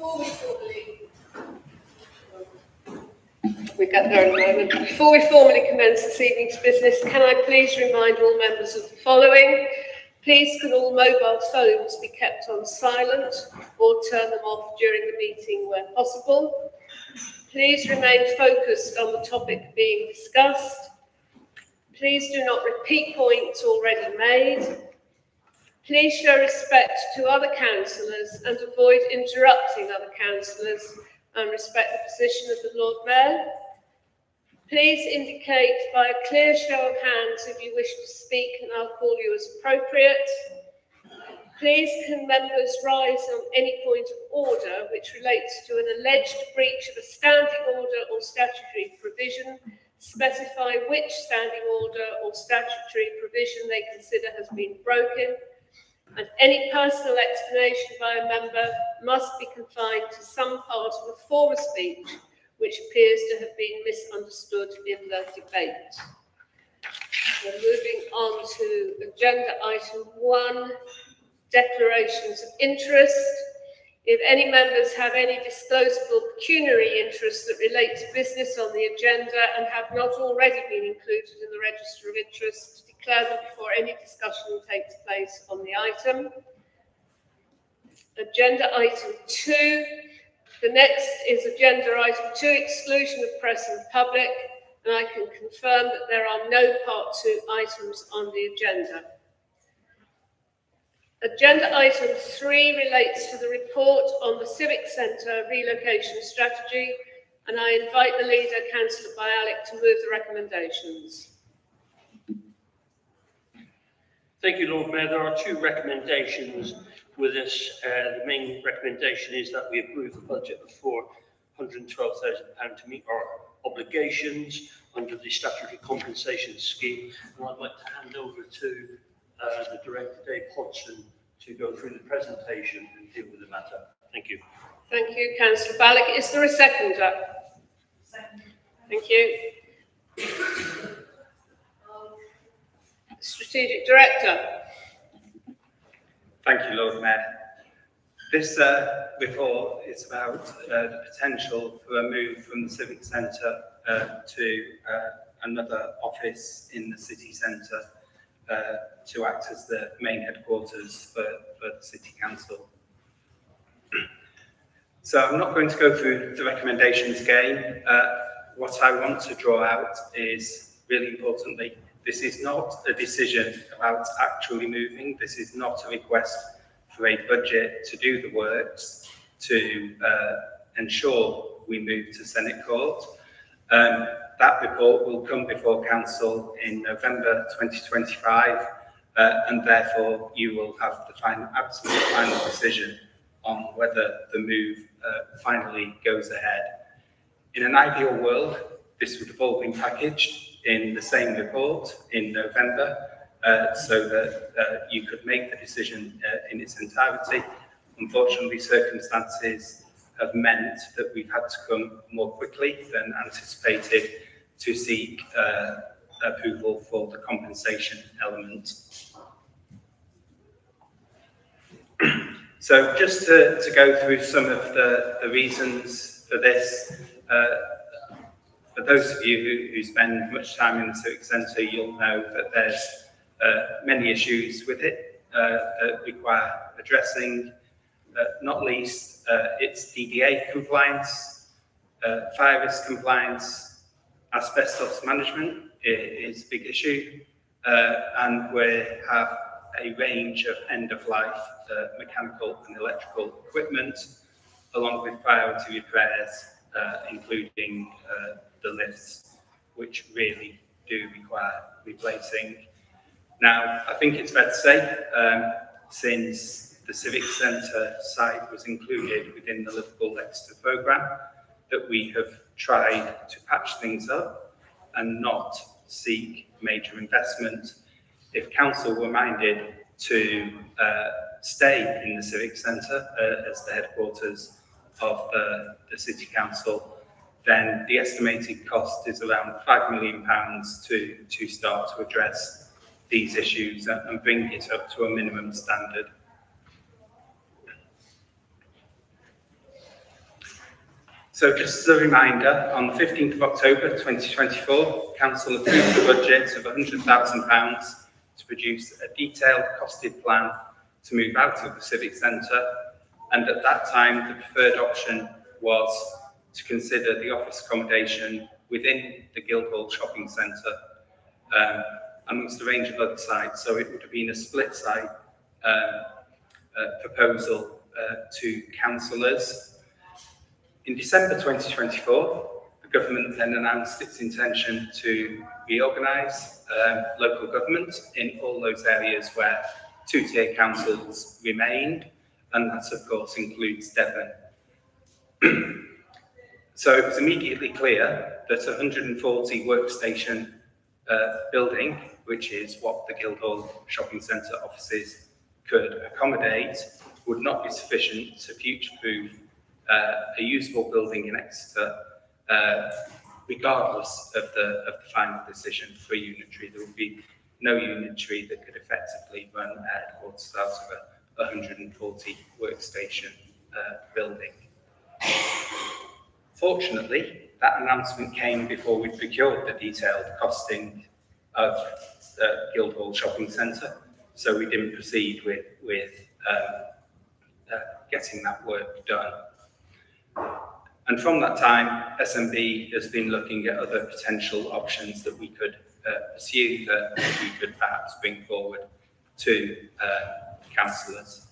Before we formally commence this evening's business, can I please remind all members of the following? Please can all mobile phones be kept on silent or turn them off during the meeting where possible. Please remain focused on the topic being discussed. Please do not repeat points already made. Please show respect to other councillors and avoid interrupting other councillors and respect the position of the Lord Mayor. Please indicate by a clear show of hands if you wish to speak and I'll call you as appropriate. Please can members rise on any point of order which relates to an alleged breach of a standing order or statutory provision, specify which standing order or statutory provision they consider has been broken, and any personal explanation by a member must be confined to some part of a former speech which appears to have been misunderstood in the debate. We're moving on to agenda item 1, declarations of interest. If any members have any disclosable pecuniary interests that relate to business on the agenda and have not already been included in the register of interests, declare them before any discussion takes place on the item. Agenda item 2. The next is agenda item 2, exclusion of press and public, and I can confirm that there are no part 2 items on the agenda. Agenda item 3 relates to the report on the Civic Centre relocation strategy, and I invite the leader, Councillor Bialik, to move the recommendations. Thank you, Lord Mayor. There are 2 recommendations with us. The main recommendation is that we approve the budget of £412,000 to meet our obligations under the statutory compensation scheme. And I'd like to hand over to the Director, Dave Hodgson, to go through the presentation and deal with the matter. Thank you. Thank you, Councillor Bialik. Is there a seconder? Second. Thank you. Strategic Director. Thank you, Lord Mayor. This report is about the potential for a move from the Civic Centre to another office in the city centre to act as the main headquarters for the City Council. So I'm not going to go through the recommendations again. What I want to draw out is, really importantly, this is not a decision about actually moving. This is not a request for a budget to do the works to ensure we move to Senate Court. That report will come before Council in November 2025, and therefore you will have the absolute final decision on whether the move finally goes ahead. In an ideal world, this would have all been packaged in the same report in November, so that you could make the decision in its entirety. Unfortunately, circumstances have meant that we've had to come more quickly than anticipated to seek approval for the compensation element. So just to go through some of the reasons for this, for those of you who spend much time in the Civic Centre, you'll know that there's many issues with it that require addressing, not least its DDA compliance, fire risk compliance, asbestos management is a big issue, and we have a range of end-of-life mechanical and electrical equipment, along with priority repairs, including the lifts, which really do require replacing. Now, I think it's fair to say, since the Civic Centre site was included within the Liverpool Exeter programme, that we have tried to patch things up and not seek major investment. If Council were minded to stay in the Civic Centre as the headquarters of the City Council, then the estimated cost is around £5 million to start to address these issues and bring it up to a minimum standard. So just as a reminder, on the 15th of October 2024, Council approved a budget of £100,000 to produce a detailed costed plan to move out of the Civic Centre, and at that time the preferred option was to consider the office accommodation within the Guildhall Shopping Centre, amongst a range of other sites. So it would have been a split site proposal to councillors. In December 2024, the government then announced its intention to reorganise local government in all those areas where two-tier councils remained, and that of course includes Devon. So it was immediately clear that a 140 workstation building, which is what the Guildhall Shopping Centre offices could accommodate, would not be sufficient to future-proof a usable building in Exeter, regardless of the final decision for a unitary. There would be no unitary that could effectively run a headquarters out of a 140 workstation building. Fortunately, that announcement came before we procured the detailed costing of the Guildhall Shopping Centre, so we didn't proceed with getting that work done. And from that time, SMB has been looking at other potential options that we could pursue, that we could perhaps bring forward to councillors.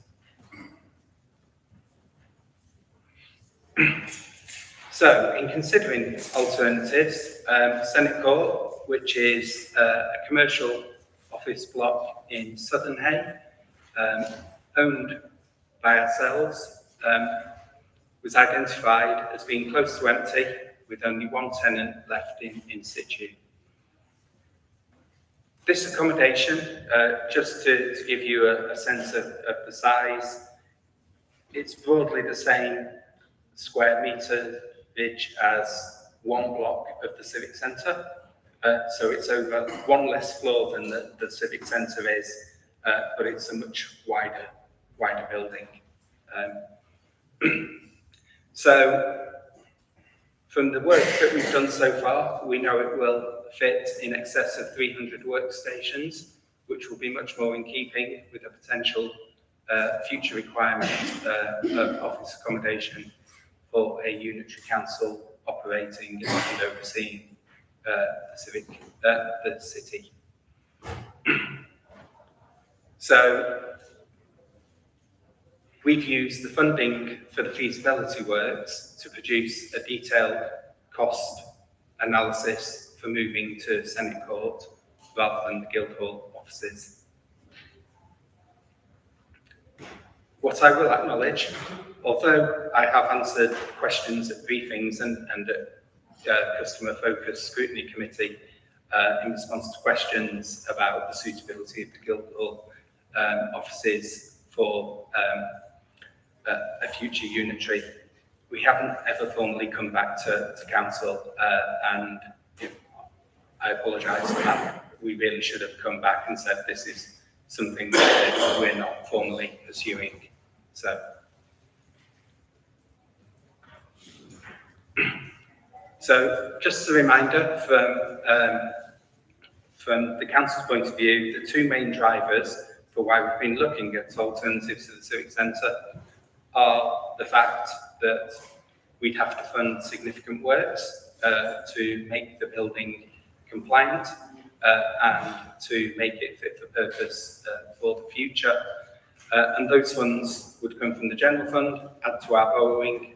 So, in considering alternatives, Senate Court, which is a commercial office block in Southernhay, owned by ourselves, was identified as being close to empty, with only one tenant left in situ. This accommodation, just to give you a sense of the size, it's broadly the same square meterage as one block of the Civic Centre. So it's over one less floor than the Civic Centre is, but it's a much wider building. So from the work that we've done so far, we know it will fit in excess of 300 workstations, which will be much more in keeping with a potential future requirement of office accommodation for a unitary council operating and overseeing the city. So we've used the funding for the feasibility works to produce a detailed cost analysis for moving to Senate Court rather than the Guildhall offices. What I will acknowledge, although I have answered questions at briefings and at customer focused scrutiny committee in response to questions about the suitability of the Guildhall offices for a future unitary, we haven't ever formally come back to council, and I apologise for that. We really should have come back and said this is something that we're not formally pursuing. So just as a reminder, from the council's point of view, the two main drivers for why we've been looking at alternatives to the Civic Centre are the fact that we'd have to fund significant works to make the building compliant and to make it fit for purpose for the future. And those funds would come from the general fund, add to our borrowing,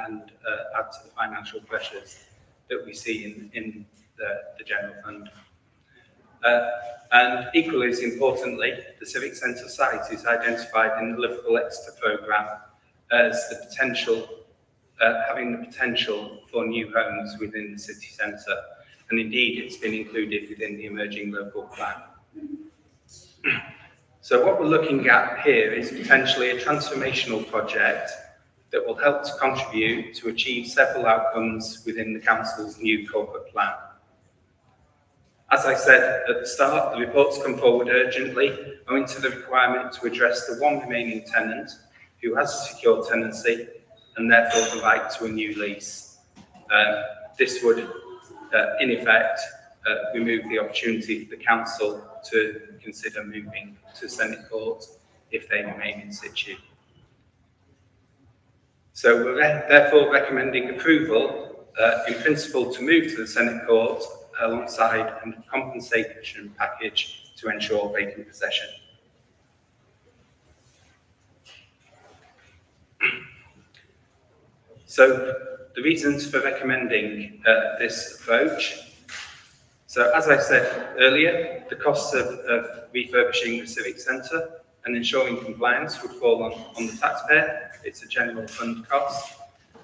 and add to the financial pressures that we see in the general fund. And equally as importantly, the Civic Centre site is identified in the Livable Exeter programme as the potential, having the potential for new homes within the city centre. And indeed, it's been included within the emerging local plan. So what we're looking at here is potentially a transformational project that will help to contribute to achieve several outcomes within the council's new corporate plan. As I said at the start, the reports come forward urgently owing to the requirement to address the one remaining tenant who has a secure tenancy and therefore the right to a new lease. This would, in effect, remove the opportunity for the council to consider moving to Senate Court if they remain in situ. So we're therefore recommending approval in principle to move to the Senate Court alongside a compensation package to ensure vacant possession. So the reasons for recommending this approach. So as I said earlier, the costs of refurbishing the Civic Centre and ensuring compliance would fall on the taxpayer. It's a general fund cost.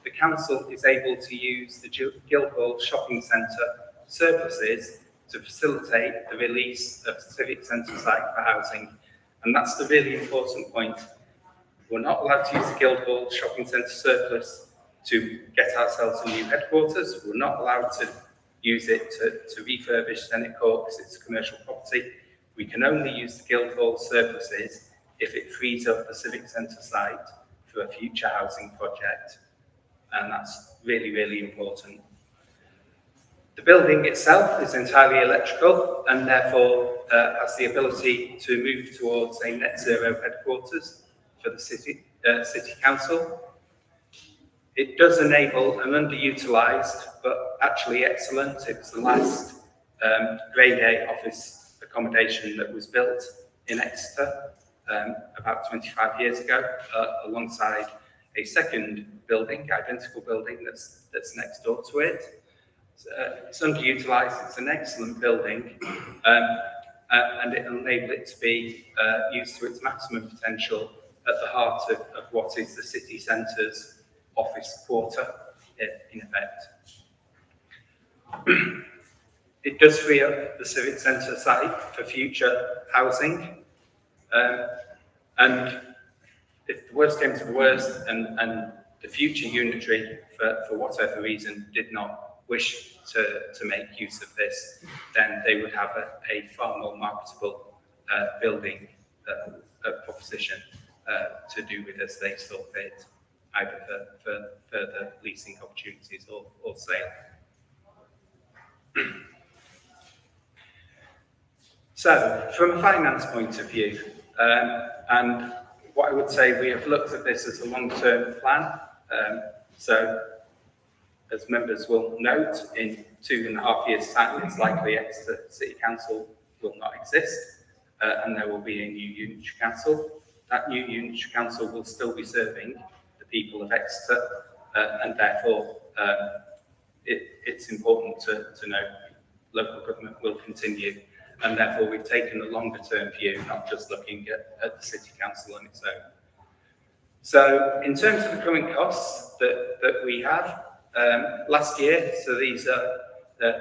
The council is able to use the Guildhall Shopping Centre surpluses to facilitate the release of the Civic Centre site for housing. And that's the really important point. We're not allowed to use the Guildhall Shopping Centre surplus to get ourselves a new headquarters. We're not allowed to use it to refurbish Senate Court because it's a commercial property. We can only use the Guildhall surpluses if it frees up the Civic Centre site for a future housing project. And that's really, really important. The building itself is entirely electrical and therefore has the ability to move towards a net zero headquarters for the city council. It does enable an underutilised but actually excellent, it was the last Grade A office accommodation that was built in Exeter about 25 years ago, alongside a second building, identical building that's next door to it. It's underutilised, it's an excellent building, and it will enable it to be used to its maximum potential at the heart of what is the city centre's office quarter, in effect. It does free up the Civic Centre site for future housing, and if the worst came to the worst and the future unitary, for whatever reason, did not wish to make use of this, then they would have a far more marketable building proposition to do with as they saw fit, either for further leasing opportunities or sale. So, from a finance point of view, and what I would say, we have looked at this as a long-term plan. So, as members will note, in 2.5 years' time, it's likely Exeter City Council will not exist, and there will be a new unitary council. That new unitary council will still be serving the people of Exeter, and therefore it's important to know local government will continue, and therefore we've taken a longer term view, not just looking at the City Council on its own. So in terms of the current costs that we have, last year, so these are,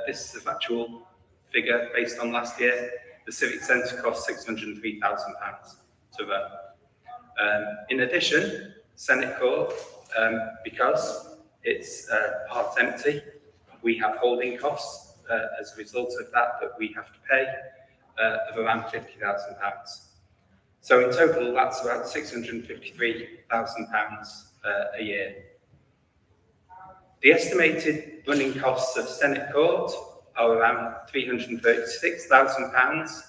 this is a factual figure based on last year, the Civic Centre cost £603,000 to run. In addition, Senate Court, because it's part empty, we have holding costs as a result of that we have to pay of around £50,000. So in total, that's about £653,000 a year. The estimated running costs of Senate Court are around £336,000.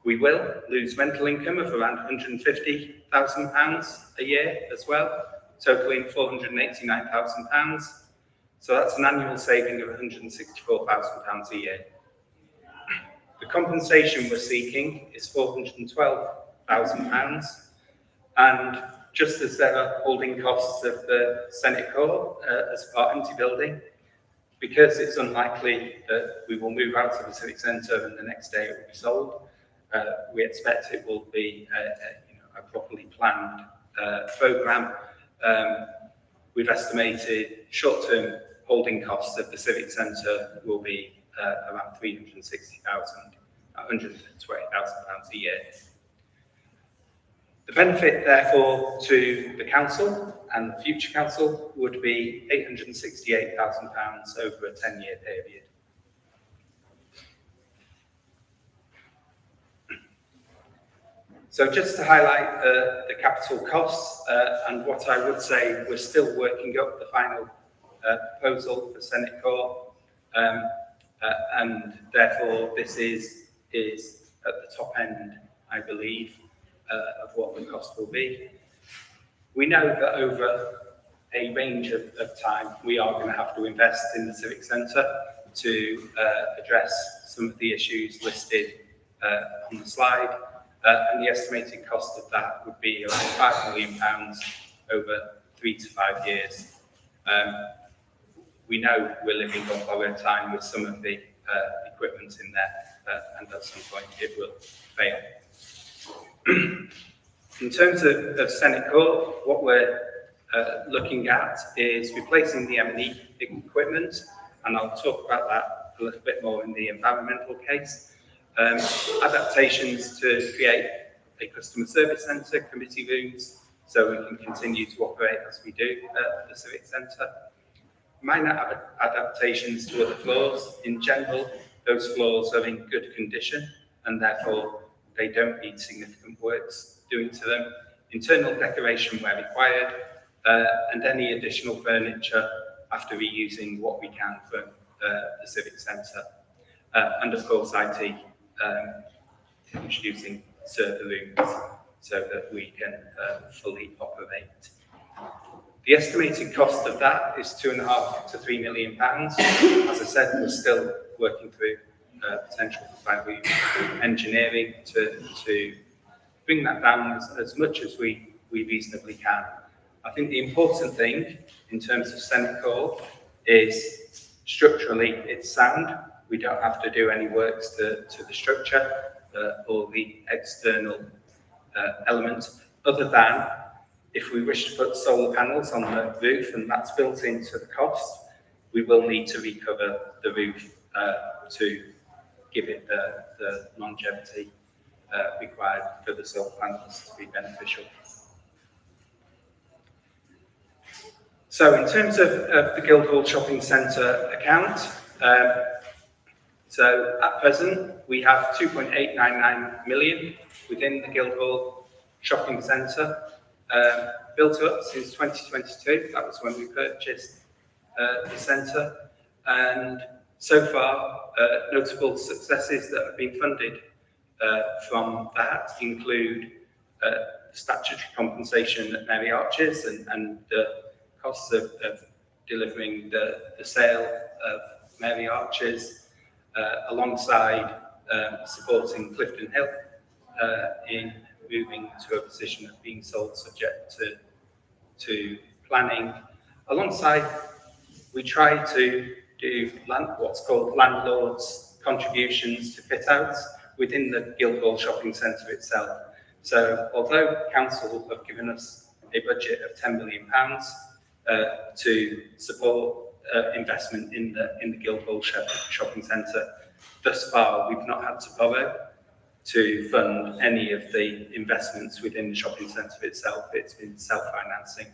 We will lose rental income of around £150,000 a year as well, totaling £489,000. So that's an annual saving of £164,000 a year. The compensation we're seeking is £412,000, and just as there are holding costs of the Senate Court as a part empty building, because it's unlikely that we will move out of the Civic Centre and the next day it will be sold, we expect it will be a properly planned programme. We've estimated short-term holding costs of the Civic Centre will be around £120,000 a year. The benefit, therefore, to the council and the future council would be £868,000 over a 10-year period. So just to highlight the capital costs, and what I would say, we're still working up the final proposal for Senate Court, and therefore this is at the top end, I believe, of what the cost will be. We know that over a range of time, we are going to have to invest in the Civic Centre to address some of the issues listed on the slide, and the estimated cost of that would be around £5 million over 3 to 5 years. We know we're living on borrowed time with some of the equipment in there, and at some point it will fail. In terms of Senate Court, what we're looking at is replacing the M&E equipment, and I'll talk about that a little bit more in the environmental case. Adaptations to create a customer service centre, committee rooms, so we can continue to operate as we do at the Civic Centre. Minor adaptations to other floors. In general, those floors are in good condition, and therefore they don't need significant works doing to them. Internal decoration where required, and any additional furniture after reusing what we can from the Civic Centre. And of course, IT, introducing server rooms so that we can fully operate. The estimated cost of that is £2.5 to £3 million. As I said, we're still working through potential for engineering to bring that down as much as we reasonably can. I think the important thing in terms of Senate Court is structurally it's sound. We don't have to do any works to the structure or the external elements, other than if we wish to put solar panels on the roof, and that's built into the cost, we will need to recover the roof to give it the longevity required for the solar panels to be beneficial. So in terms of the Guildhall Shopping Centre account, so at present we have 2.899 million within the Guildhall Shopping Centre, built up since 2022. That was when we purchased the centre, and so far notable successes that have been funded from that include statutory compensation at Mary Arches and the costs of delivering the sale of Mary Arches, alongside supporting Clifton Hill in moving to a position of being sold subject to planning. Alongside, we try to do what's called landlords' contributions to fit outs within the Guildhall Shopping Centre itself. So although council have given us a budget of £10 million to support investment in the Guildhall Shopping Centre, thus far we've not had to borrow to fund any of the investments within the shopping centre itself. It's been self-financing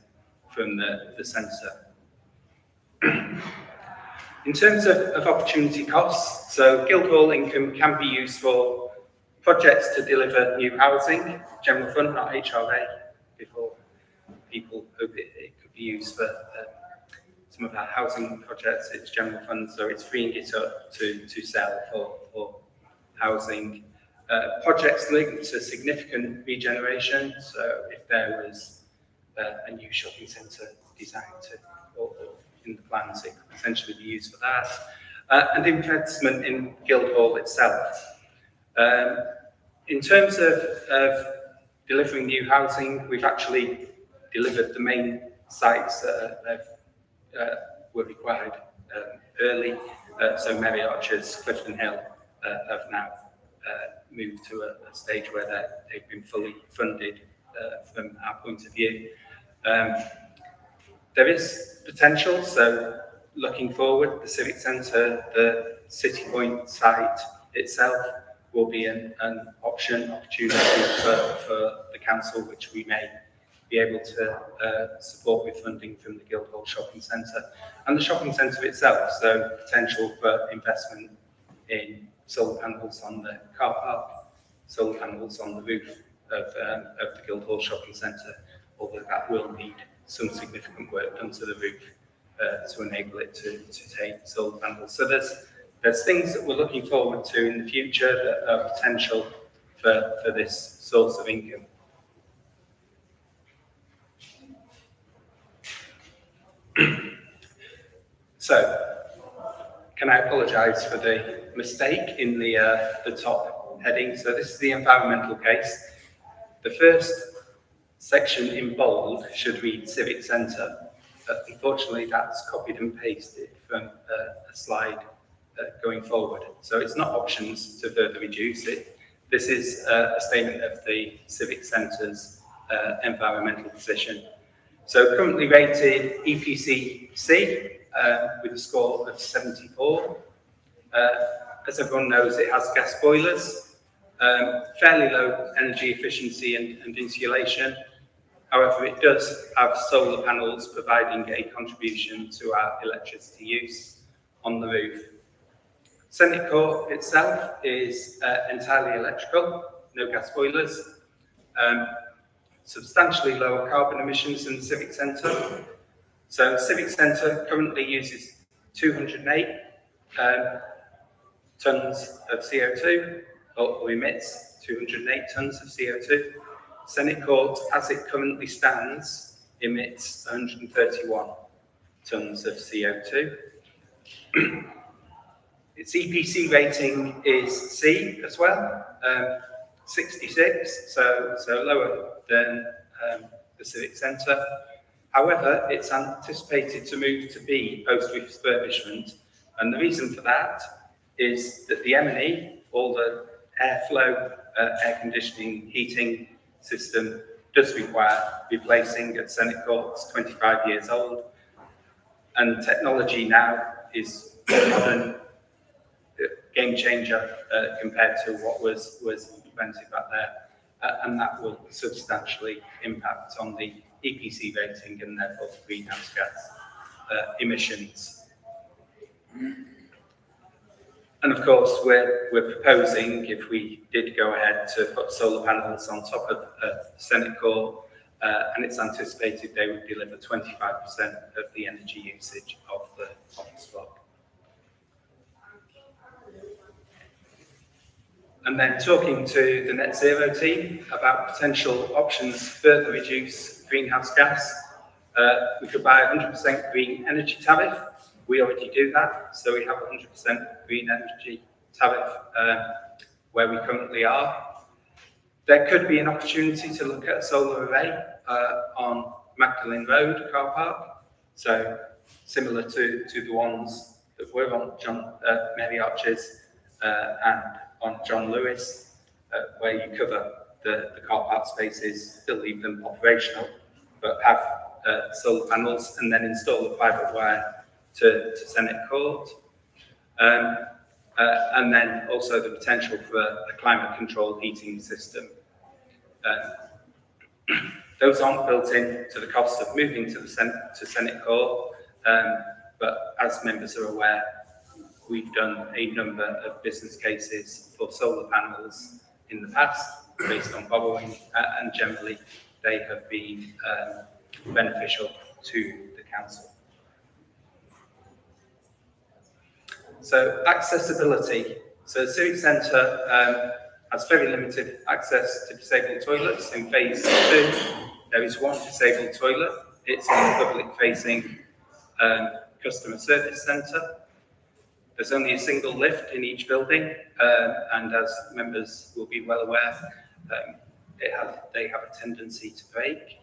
from the centre. In terms of opportunity costs, so Guildhall income can be used for projects to deliver new housing, general fund, not HRA, before people hope it could be used for some of our housing projects. It's general fund, so it's freeing it up to sell for housing. Projects linked to significant regeneration, so if there was a new shopping centre designed or in the plans, it could potentially be used for that. And investment in Guildhall itself. In terms of delivering new housing, we've actually delivered the main sites that were required early. So Mary Arches, Clifton Hill have now moved to a stage where they've been fully funded from our point of view. There is potential, so looking forward, the Civic Centre, the City Point site itself will be an opportunity for the council, which we may be able to support with funding from the Guildhall Shopping Centre. And the shopping centre itself, so potential for investment in solar panels on the car park, solar panels on the roof of the Guildhall Shopping Centre, although that will need some significant work done to the roof to enable it to take solar panels. So there's things that we're looking forward to in the future that are potential for this source of income. So, can I apologise for the mistake in the top heading? So this is the environmental case. The first section in bold should read Civic Centre. Unfortunately, that's copied and pasted from a slide going forward. So it's not options to further reduce it. This is a statement of the Civic Centre's environmental position. So currently rated EPC C with a score of 74. As everyone knows, it has gas boilers, fairly low energy efficiency and insulation. However, it does have solar panels providing a contribution to our electricity use on the roof. Senate Court itself is entirely electrical, no gas boilers, substantially lower carbon emissions than the Civic Centre. So Civic Centre currently uses 208 tonnes of CO2, or emits 208 tonnes of CO2. Senate Court, as it currently stands, emits 131 tonnes of CO2. Its EPC rating is C as well, 66, so lower than the Civic Centre. However, it's anticipated to move to B post-refurbishment, and the reason for that is that the M&E, all the airflow, air conditioning, heating system does require replacing at Senate Court. It's 25 years old, and technology now is modern, game changer compared to what was implemented back there, and that will substantially impact on the EPC rating and therefore the greenhouse gas emissions. And of course, we're proposing, if we did go ahead, to put solar panels on top of Senate Court, and it's anticipated they would deliver 25% of the energy usage of the office block. And then talking to the net zero team about potential options to further reduce greenhouse gas, we could buy 100% green energy tariff. We already do that, so we have 100% green energy tariff where we currently are. There could be an opportunity to look at a solar array on Magdalen Road car park, so similar to the ones that were on Mary Arches and on John Lewis, where you cover the car park spaces, still leave them operational, but have solar panels and then install a private wire to Senate Court. And then also the potential for a climate control heating system. Those aren't built into the cost of moving to Senate Court, but as members are aware, we've done a number of business cases for solar panels in the past based on borrowing, and generally they have been beneficial to the council. So accessibility. So the Civic Centre has very limited access to disabled toilets. In phase 2, there is one disabled toilet. It's in the public-facing customer service centre. There's only a single lift in each building, and as members will be well aware, they have a tendency to break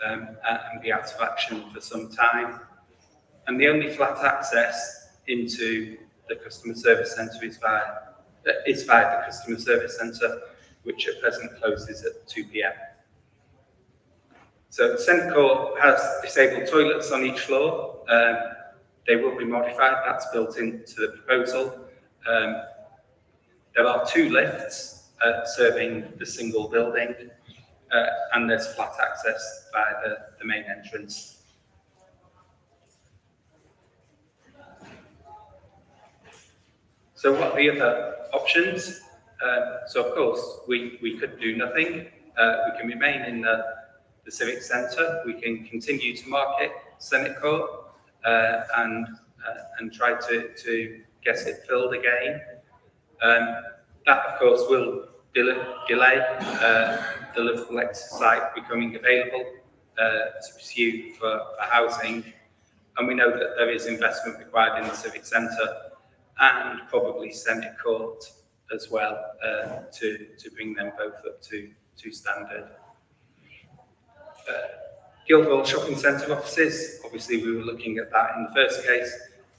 and be out of action for some time. And the only flat access into the customer service centre is via the customer service centre, which at present closes at 2 p.m. So Senate Court has disabled toilets on each floor. They will be modified, that's built into the proposal. There are 2 lifts serving the single building, and there's flat access via the main entrance. So what are the other options? So of course, we could do nothing. We can remain in the Civic Centre. We can continue to market Senate Court. and try to get it filled again. That, of course, will delay the Liverpool Exeter site becoming available to pursue for housing. And we know that there is investment required in the Civic Centre and probably Senate Court as well to bring them both up to standard. Guildhall Shopping Centre offices, obviously we were looking at that in the first case.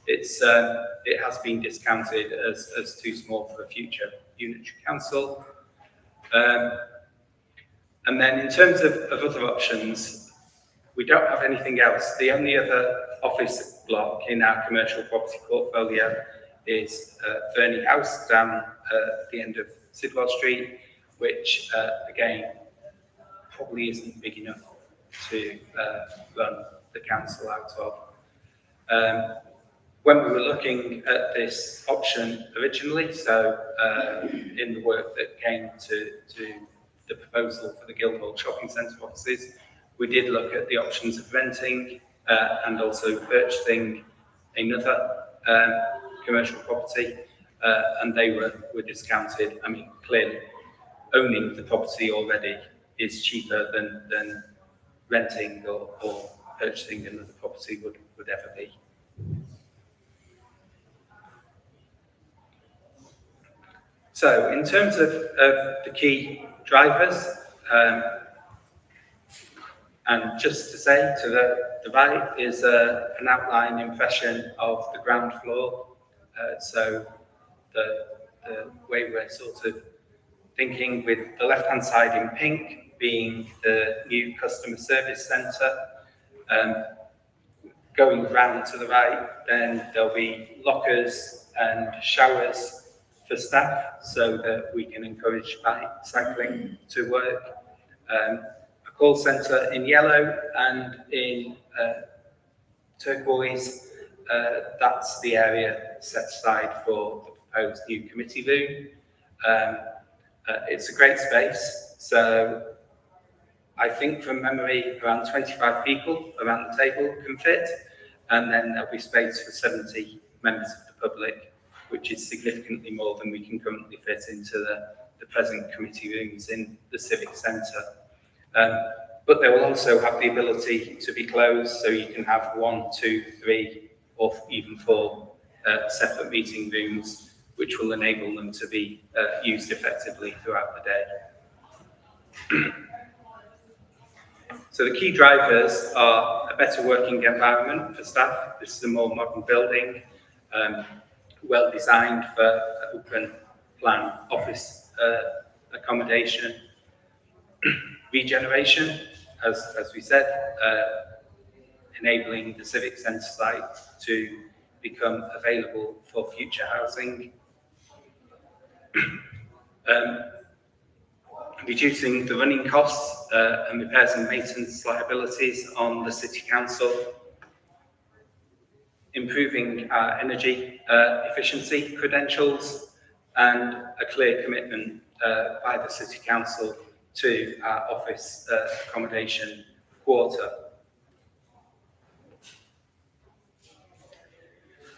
It has been discounted as too small for a future unitary council. And then in terms of other options, we don't have anything else. The only other office block in our commercial property portfolio is Verney House down at the end of Sidwell Street, which again probably isn't big enough to run the council out of. When we were looking at this option originally, so in the work that came to the proposal for the Guildhall Shopping Centre offices, we did look at the options of renting and also purchasing another commercial property, and they were discounted. I mean, clearly, owning the property already is cheaper than renting or purchasing another property would ever be. So, in terms of the key drivers, and just to say to the right is an outline impression of the ground floor. So the way we're sort of thinking with the left-hand side in pink being the new customer service centre. Going round to the right, then there'll be lockers and showers for staff so that we can encourage cycling to work. A call centre in yellow and in turquoise, that's the area set aside for the proposed new committee room. It's a great space, so I think from memory around 25 people around the table can fit, and then there'll be space for 70 members of the public, which is significantly more than we can currently fit into the present committee rooms in the Civic Centre. But they will also have the ability to be closed, so you can have 1, 2, 3, or even 4 separate meeting rooms, which will enable them to be used effectively throughout the day. So the key drivers are a better working environment for staff. This is a more modern building, well designed for open plan office accommodation. Regeneration, as we said, enabling the Civic Centre site to become available for future housing. Reducing the running costs and repairs and maintenance liabilities on the City Council. Improving our energy efficiency credentials, and a clear commitment by the City Council to our office accommodation quarter.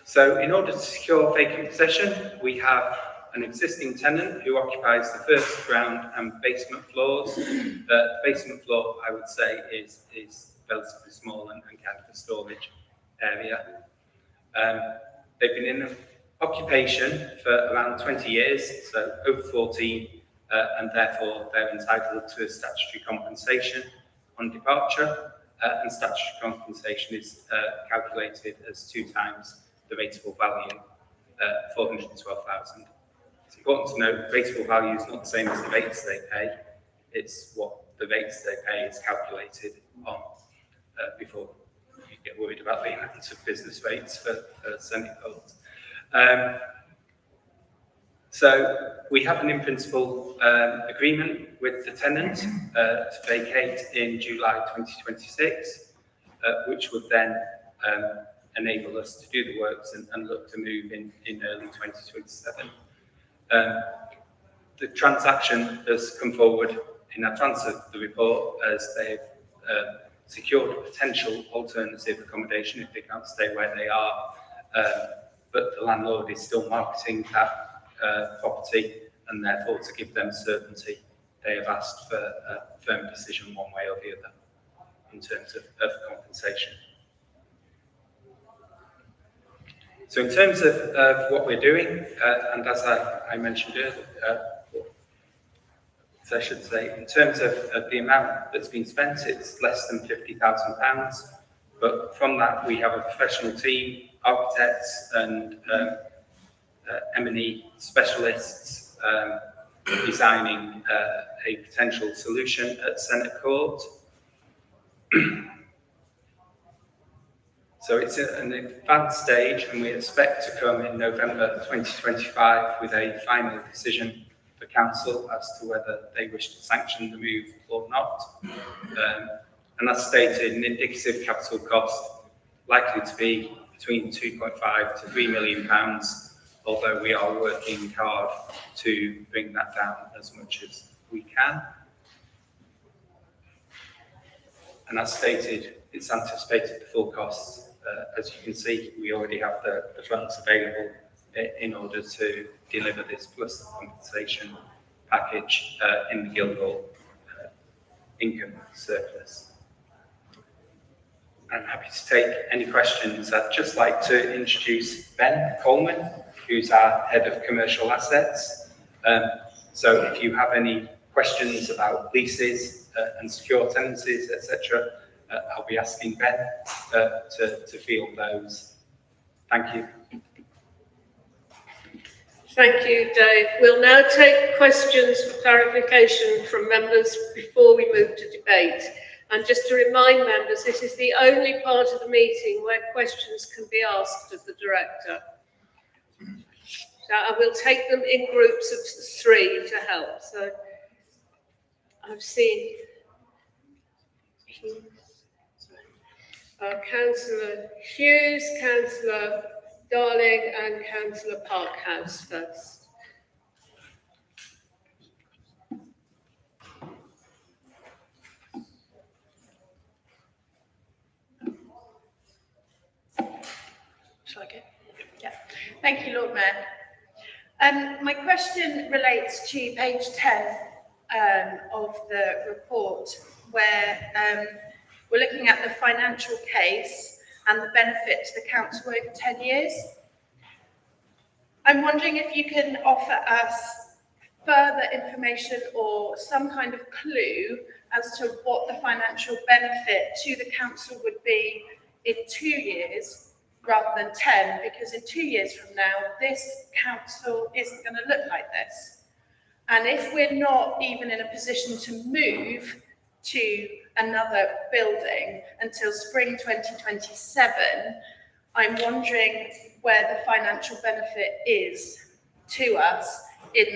So in order to secure vacant possession, we have an existing tenant who occupies the first ground and basement floors. The basement floor, I would say, is relatively small and kind of a storage area. They've been in occupation for around 20 years, so over 14, and therefore they're entitled to a statutory compensation on departure, and statutory compensation is calculated as 2 times the rateable value, 412,000. It's important to note rateable value is not the same as the rates they pay, it's what the rates they pay is calculated on before you get worried about the amount of business rates for semi-colds. So we have an in-principle agreement with the tenant to vacate in July 2026, which would then enable us to do the works and look to move in early 2027. The transaction has come forward in advance of the report as they've secured potential alternative accommodation if they can't stay where they are, but the landlord is still marketing that property, and therefore to give them certainty, they have asked for a firm decision one way or the other in terms of compensation. So in terms of what we're doing, and as I mentioned earlier, so I should say, in terms of the amount that's been spent, it's less than £50,000. But from that, we have a professional team, architects and M&E specialists designing a potential solution at Centre Court. So it's an advanced stage, and we expect to come in November 2025 with a final decision for council as to whether they wish to sanction the move or not. And as stated, an indicative capital cost likely to be between £2.5 to £3 million, although we are working hard to bring that down as much as we can. And as stated, it's anticipated the full costs. As you can see, we already have the funds available in order to deliver this plus the compensation package in the Guildhall income surplus. I'm happy to take any questions. I'd just like to introduce Ben Coleman, who's our Head of Commercial Assets. So if you have any questions about leases and secure tenancies, etc., I'll be asking Ben to field those. Thank you. Thank you, Dave. We'll now take questions for clarification from members before we move to debate. And just to remind members, this is the only part of the meeting where questions can be asked of the Director. So I will take them in groups of 3 to help. So I've seen Councillor Hughes, Councillor Darling and Councillor Parkhouse first. Shall I go? Yeah. Thank you, Lord Mayor. My question relates to page 10 of the report, where we're looking at the financial case and the benefit to the council over 10 years. I'm wondering if you can offer us further information or some kind of clue as to what the financial benefit to the council would be in 2 years rather than 10, because in 2 years from now, this council isn't going to look like this. And if we're not even in a position to move to another building until spring 2027, I'm wondering where the financial benefit is to us in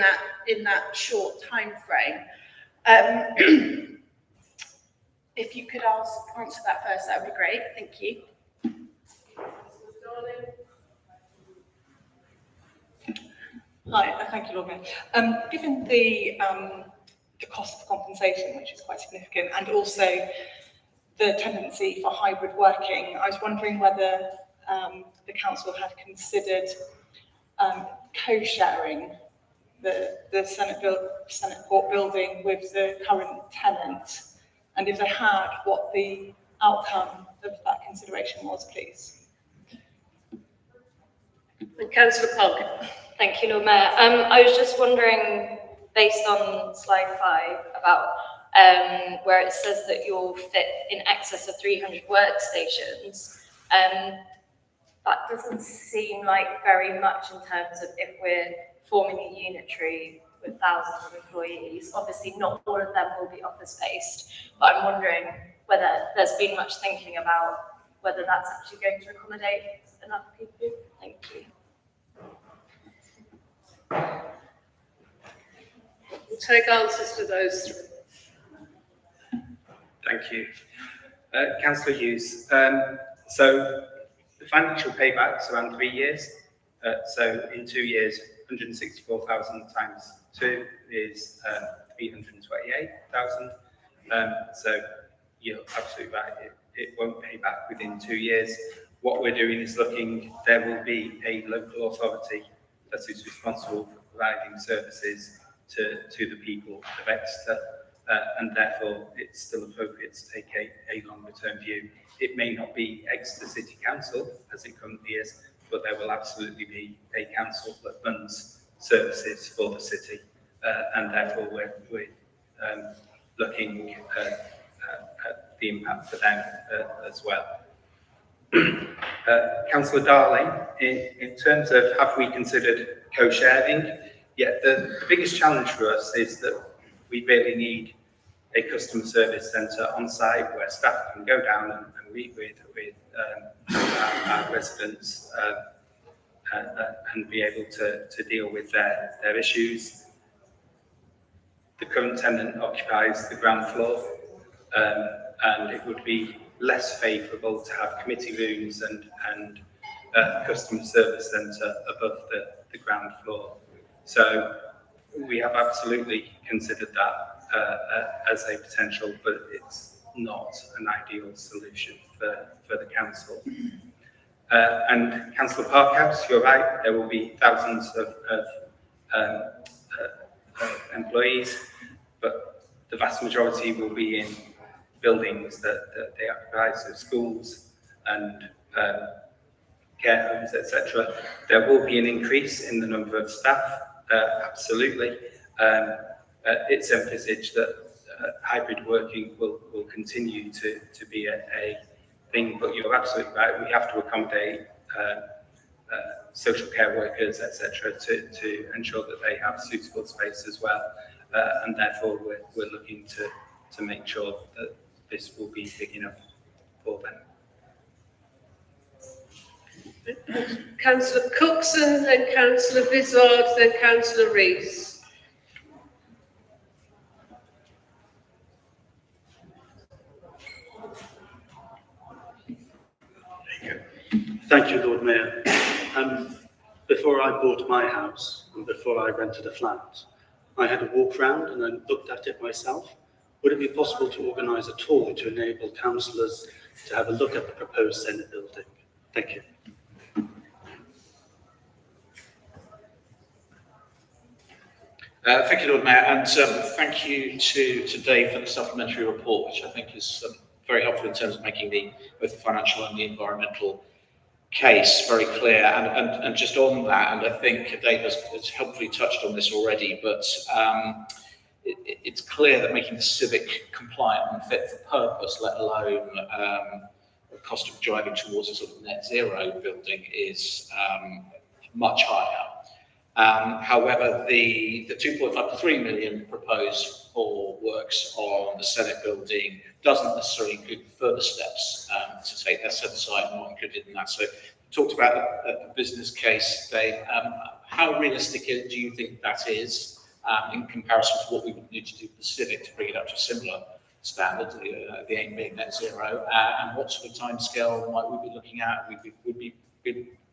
that short time frame. If you could answer that first, that would be great. Thank you. Hi, thank you, Lord Mayor. Given the cost of compensation, which is quite significant, and also the tendency for hybrid working, I was wondering whether the council had considered co-sharing the Senate Court building with the current tenant, and if they had, what the outcome of that consideration was, please. And Councillor Parker. Thank you, Lord Mayor. I was just wondering, based on slide 5, about where it says that you'll fit in excess of 300 workstations. That doesn't seem like very much in terms of if we're forming a unitary with thousands of employees. Obviously, not all of them will be office-based, but I'm wondering whether there's been much thinking about whether that's actually going to accommodate enough people. Thank you. We'll take answers to those 3. Thank you. Councillor Hughes, so the financial payback's around 3 years. So in 2 years, 164,000 times 2 is 328,000. So you're absolutely right, it won't pay back within 2 years. What we're doing is there will be a local authority that is responsible for providing services to the people of Exeter, and therefore it's still appropriate to take a longer term view. It may not be Exeter City Council as it currently is, but there will absolutely be a council that runs services for the city, and therefore we're looking at the impact for them as well. Councillor Darling, in terms of have we considered co-sharing? Yeah, the biggest challenge for us is that we really need a customer service centre on site where staff can go down and meet with our residents and be able to deal with their issues. The current tenant occupies the ground floor, and it would be less favourable to have committee rooms and customer service centre above the ground floor. So we have absolutely considered that as a potential, but it's not an ideal solution for the council. And Councillor Parkhouse, you're right, there will be thousands of employees, but the vast majority will be in buildings that they occupy, so schools and care homes, etc. There will be an increase in the number of staff, absolutely. It's envisaged that hybrid working will continue to be a thing, but you're absolutely right, we have to accommodate social care workers, etc., to ensure that they have suitable space as well, and therefore we're looking to make sure that this will be big enough for them. Councillor Cookson, then Councillor Vizard, then Councillor Rees. Thank you, Lord Mayor. Before I bought my house and before I rented a flat, I had a walk round and I looked at it myself. Would it be possible to organise a tour to enable councillors to have a look at the proposed Senate building? Thank you. Thank you, Lord Mayor, and thank you to Dave for the supplementary report, which I think is very helpful in terms of making both the financial and the environmental case very clear. And just on that, and I think Dave has helpfully touched on this already, but it's clear that making the civic compliant and fit for purpose, let alone the cost of driving towards a sort of net zero building, is much higher. However, the 2.5 to 3 million proposed for works on the Senate building doesn't necessarily include further steps to take. That's set aside and not included in that. So, talked about the business case, Dave. How realistic do you think that is in comparison to what we would need to do for the civic to bring it up to a similar standard, the aim being net zero? And what sort of timescale might we be looking at?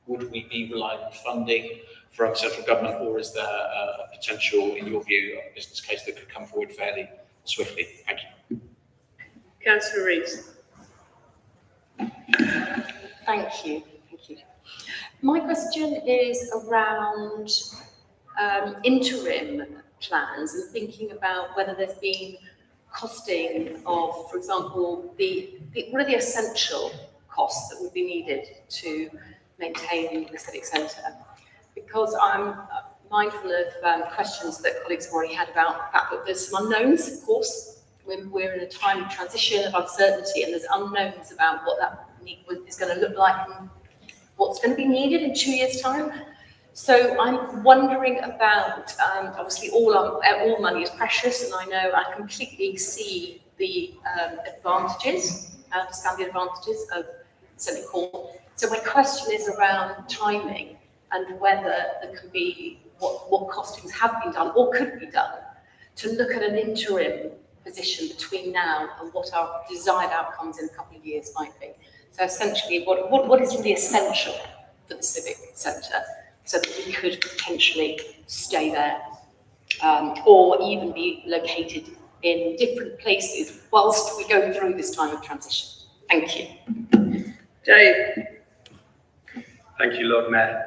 Would we be relying on funding from central government, or is there a potential, in your view, of a business case that could come forward fairly swiftly? Thank you. Councillor Rees. Thank you. My question is around interim plans and thinking about whether there's been costing of, for example, what are the essential costs that would be needed to maintain the civic centre? Because I'm mindful of questions that colleagues have already had about the fact that there's some unknowns, of course. We're in a time of transition, of uncertainty, and there's unknowns about what that is going to look like and what's going to be needed in 2 years' time. So I'm wondering about, obviously all money is precious, and I know I completely see the advantages, I understand the advantages of Senate Hall. So my question is around timing and whether there can be, what costings have been done or could be done to look at an interim position between now and what our desired outcomes in a couple of years might be. So essentially, what is really essential for the civic centre so that we could potentially stay there or even be located in different places whilst we go through this time of transition. Thank you. Dave? Thank you, Lord Mayor.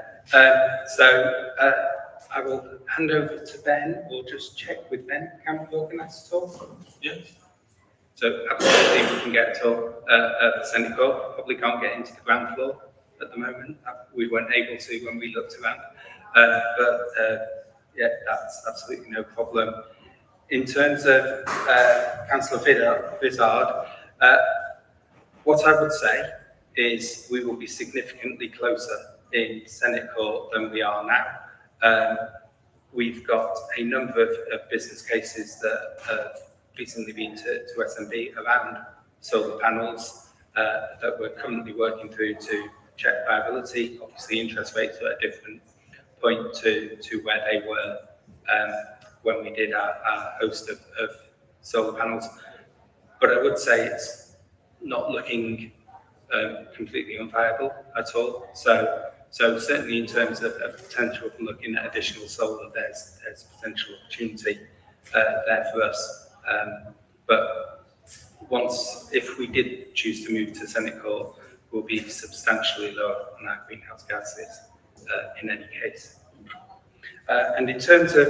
I will hand over to Ben. We'll just check with Ben. Can we organise a talk? Yeah. So absolutely, we can get a talk at the Senate Court. Probably can't get into the ground floor at the moment. We weren't able to when we looked around. Yeah, that's absolutely no problem. In terms of Councillor Vizard, what I would say is we will be significantly closer in Senate Court than we are now. We've got a number of business cases that have recently been to SMB around solar panels that we're currently working through to check viability. Obviously, interest rates are at a different point to where they were when we did our host of solar panels. But I would say it's not looking completely unviable at all. So certainly in terms of potential for looking at additional solar, there's potential opportunity there for us. But if we did choose to move to Senate Court, we'll be substantially lower on our greenhouse gases in any case. And in terms of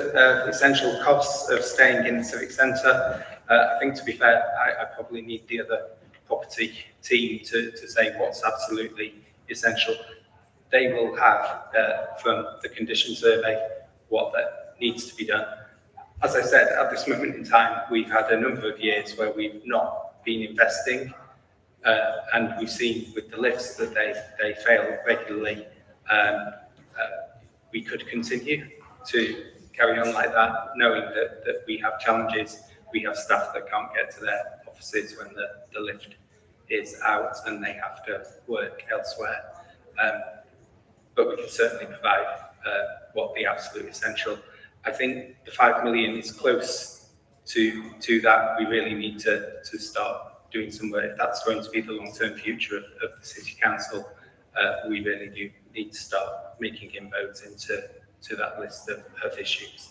essential costs of staying in the Civic Centre, I think, to be fair, I probably need the other property team to say what's absolutely essential. They will have, from the condition survey, what that needs to be done. As I said, at this moment in time, we've had a number of years where we've not been investing, and we've seen with the lifts that they fail regularly. We could continue to carry on like that, knowing that we have challenges. We have staff that can't get to their offices when the lift is out and they have to work elsewhere. But we can certainly provide what the absolute essential. I think the 5 million is close to that. We really need to start doing some work. If that's going to be the long-term future of the City Council, we really do need to start making inroads into that list of issues.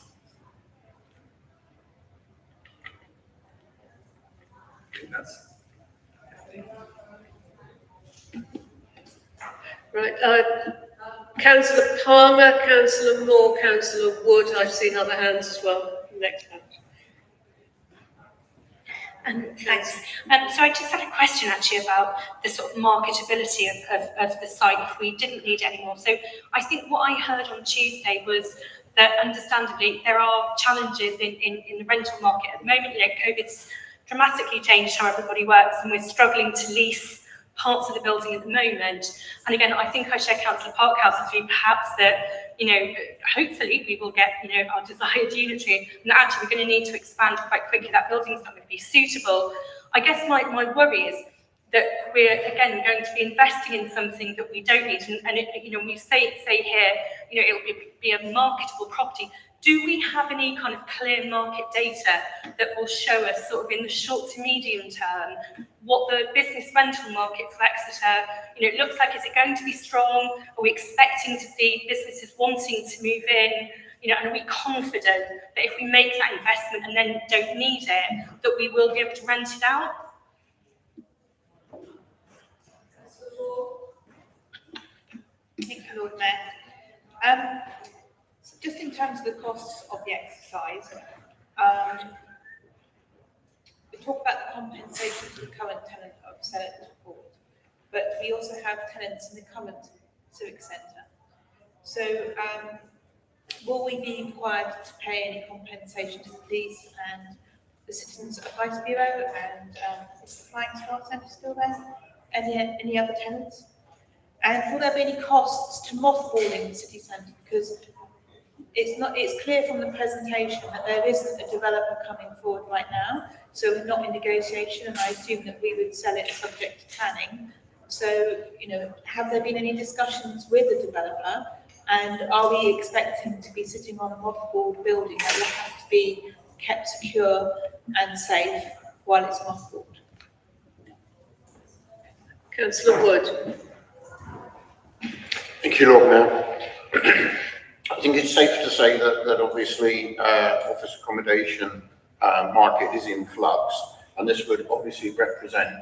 I think that's... Right, Councillor Palmer, Councillor Moore, Councillor Wood. I've seen other hands as well. Next hand. Thanks. So I just had a question actually about the sort of marketability of the site if we didn't need it anymore. So I think what I heard on Tuesday was that understandably there are challenges in the rental market at the moment. You know, COVID's dramatically changed how everybody works and we're struggling to lease parts of the building at the moment. And again, I think I share Councillor Parkhouse's view perhaps that, you know, hopefully we will get, you know, our desired unitary, and actually we're going to need to expand quite quickly. That building's not going to be suitable. I guess my worry is that we're, again, going to be investing in something that we don't need. And it, you know, we say here, you know, it'll be a marketable property. Do we have any kind of clear market data that will show us sort of in the short to medium term what the business rental market for Exeter, you know, looks like? Is it going to be strong? Are we expecting to see businesses wanting to move in? You know, and are we confident that if we make that investment and then don't need it, that we will be able to rent it out? Thank you, Lord Mayor. Just in terms of the costs of the exercise, we talk about the compensation to the current tenant of Senate Court, but we also have tenants in the current Civic Centre. So will we be required to pay any compensation to the police and the Citizens Advice Bureau, and is the Flying Start Centre still there? Any other tenants? And will there be any costs to mothballing the city centre? Because it's clear from the presentation that there isn't a developer coming forward right now, so we're not in negotiation, and I assume that we would sell it subject to planning. So, you know, have there been any discussions with the developer, and are we expecting to be sitting on a mothballed building that will have to be kept secure and safe while it's mothballed? Councillor Wood. Thank you, Lord Mayor. I think it's safe to say that obviously office accommodation market is in flux. And this would obviously represent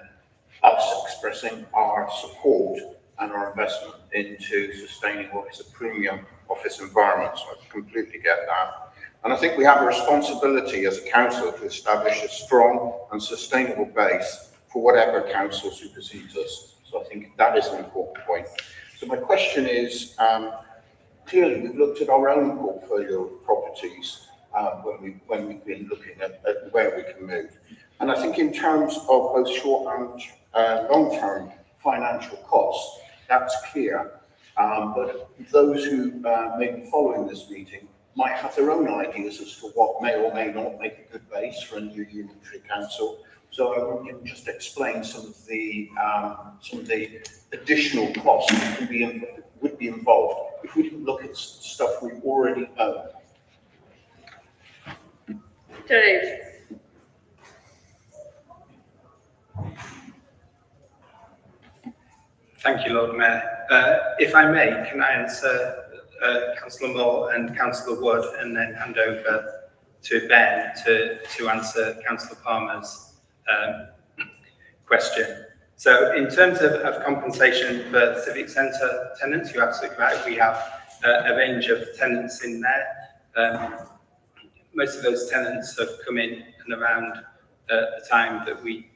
us expressing our support and our investment into sustaining what is a premium office environment. So I completely get that. And I think we have a responsibility as a council to establish a strong and sustainable base for whatever council supersedes us. So I think that is an important point. So my question is, clearly we've looked at our own portfolio of properties when we've been looking at where we can move. And I think in terms of both short and long-term financial costs, that's clear. But those who may be following this meeting might have their own ideas as to what may or may not make a good base for a new unitary council. So I want you to just explain some of the additional costs that would be involved if we didn't look at stuff we already own. Dave. Thank you, Lord Mayor. If I may, can I answer Councillor Moore and Councillor Wood, and then hand over to Ben to answer Councillor Palmer's question. So in terms of compensation for Civic Centre tenants, you're absolutely right. We have a range of tenants in there. Most of those tenants have come in and around the time that we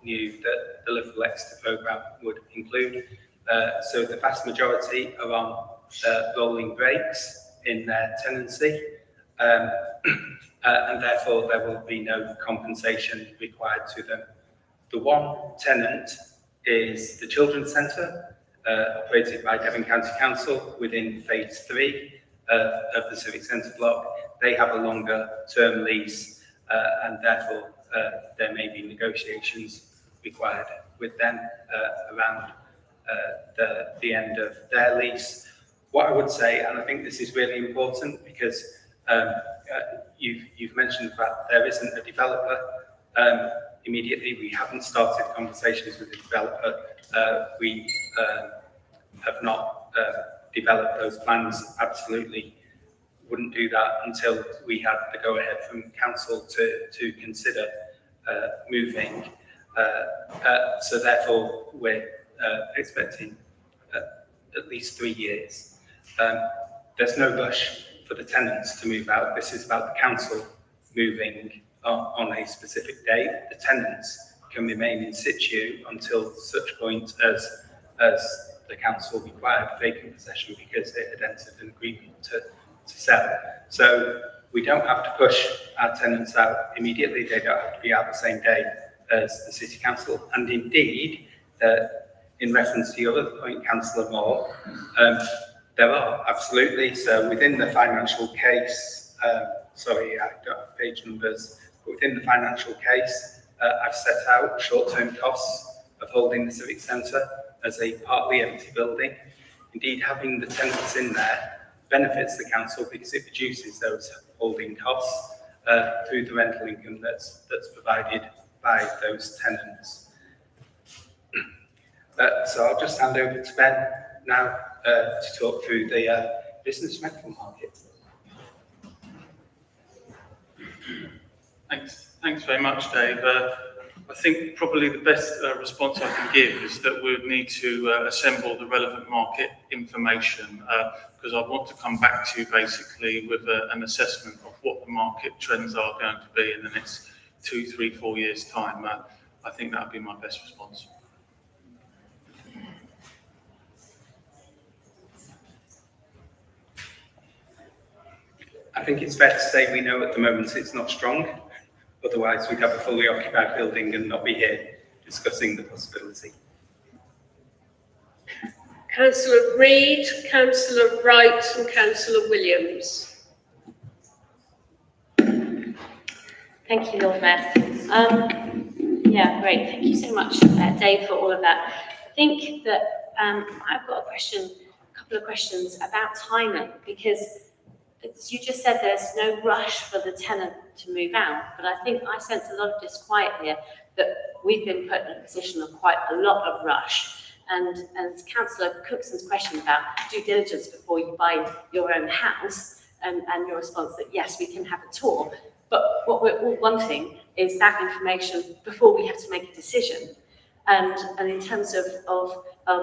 knew that the Liverpool Exeter programme would include. So the vast majority are on rolling breaks in their tenancy, and therefore there will be no compensation required to them. The one tenant is the Children's Centre, operated by Devon County Council within phase 3 of the Civic Centre block. They have a longer term lease, and therefore there may be negotiations required with them around the end of their lease. What I would say, and I think this is really important because you've mentioned that there isn't a developer immediately. We haven't started conversations with the developer. We have not developed those plans. Absolutely wouldn't do that until we had the go-ahead from council to consider moving. So therefore, we're expecting at least 3 years. There's no rush for the tenants to move out. This is about the council moving on a specific date. The tenants can remain in situ until such point as the council required vacant possession because it had entered an agreement to sell. So we don't have to push our tenants out immediately. They don't have to be out the same day as the City Council. And indeed, in reference to your other point, Councillor Moore, there are, absolutely. So within the financial case, sorry, I don't have page numbers, but within the financial case, I've set out short-term costs of holding the Civic Centre as a partly empty building. Indeed, having the tenants in there benefits the council because it reduces those holding costs through the rental income that's provided by those tenants. So I'll just hand over to Ben now to talk through the business rental market. Thanks very much, Dave. I think probably the best response I can give is that we would need to assemble the relevant market information because I want to come back to you basically with an assessment of what the market trends are going to be in the next 2, 3, 4 years' time. I think that would be my best response. I think it's fair to say we know at the moment it's not strong. Otherwise, we'd have a fully occupied building and not be here discussing the possibility. Councillor Reid, Councillor Wright and Councillor Williams. Thank you, Lord Mayor. Yeah, great. Thank you so much, Dave, for all of that. I think that I've got a couple of questions about timing, because as you just said, there's no rush for the tenant to move out, but I think I sense a lot of disquiet here that we've been put in a position of quite a lot of rush. And Councillor Cookson's question about due diligence before you buy your own house, and your response that yes, we can have a tour. But what we're all wanting is that information before we have to make a decision. And in terms of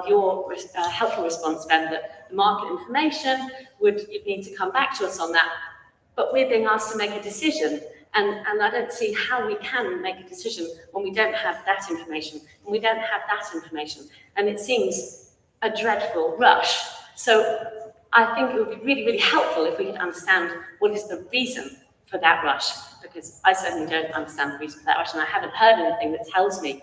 your helpful response, Ben, that the market information you'd need to come back to us on that, but we're being asked to make a decision. And I don't see how we can make a decision when we don't have that information, and we don't have that information. And it seems a dreadful rush. So I think it would be really, really helpful if we could understand what is the reason for that rush, because I certainly don't understand the reason for that rush, and I haven't heard anything that tells me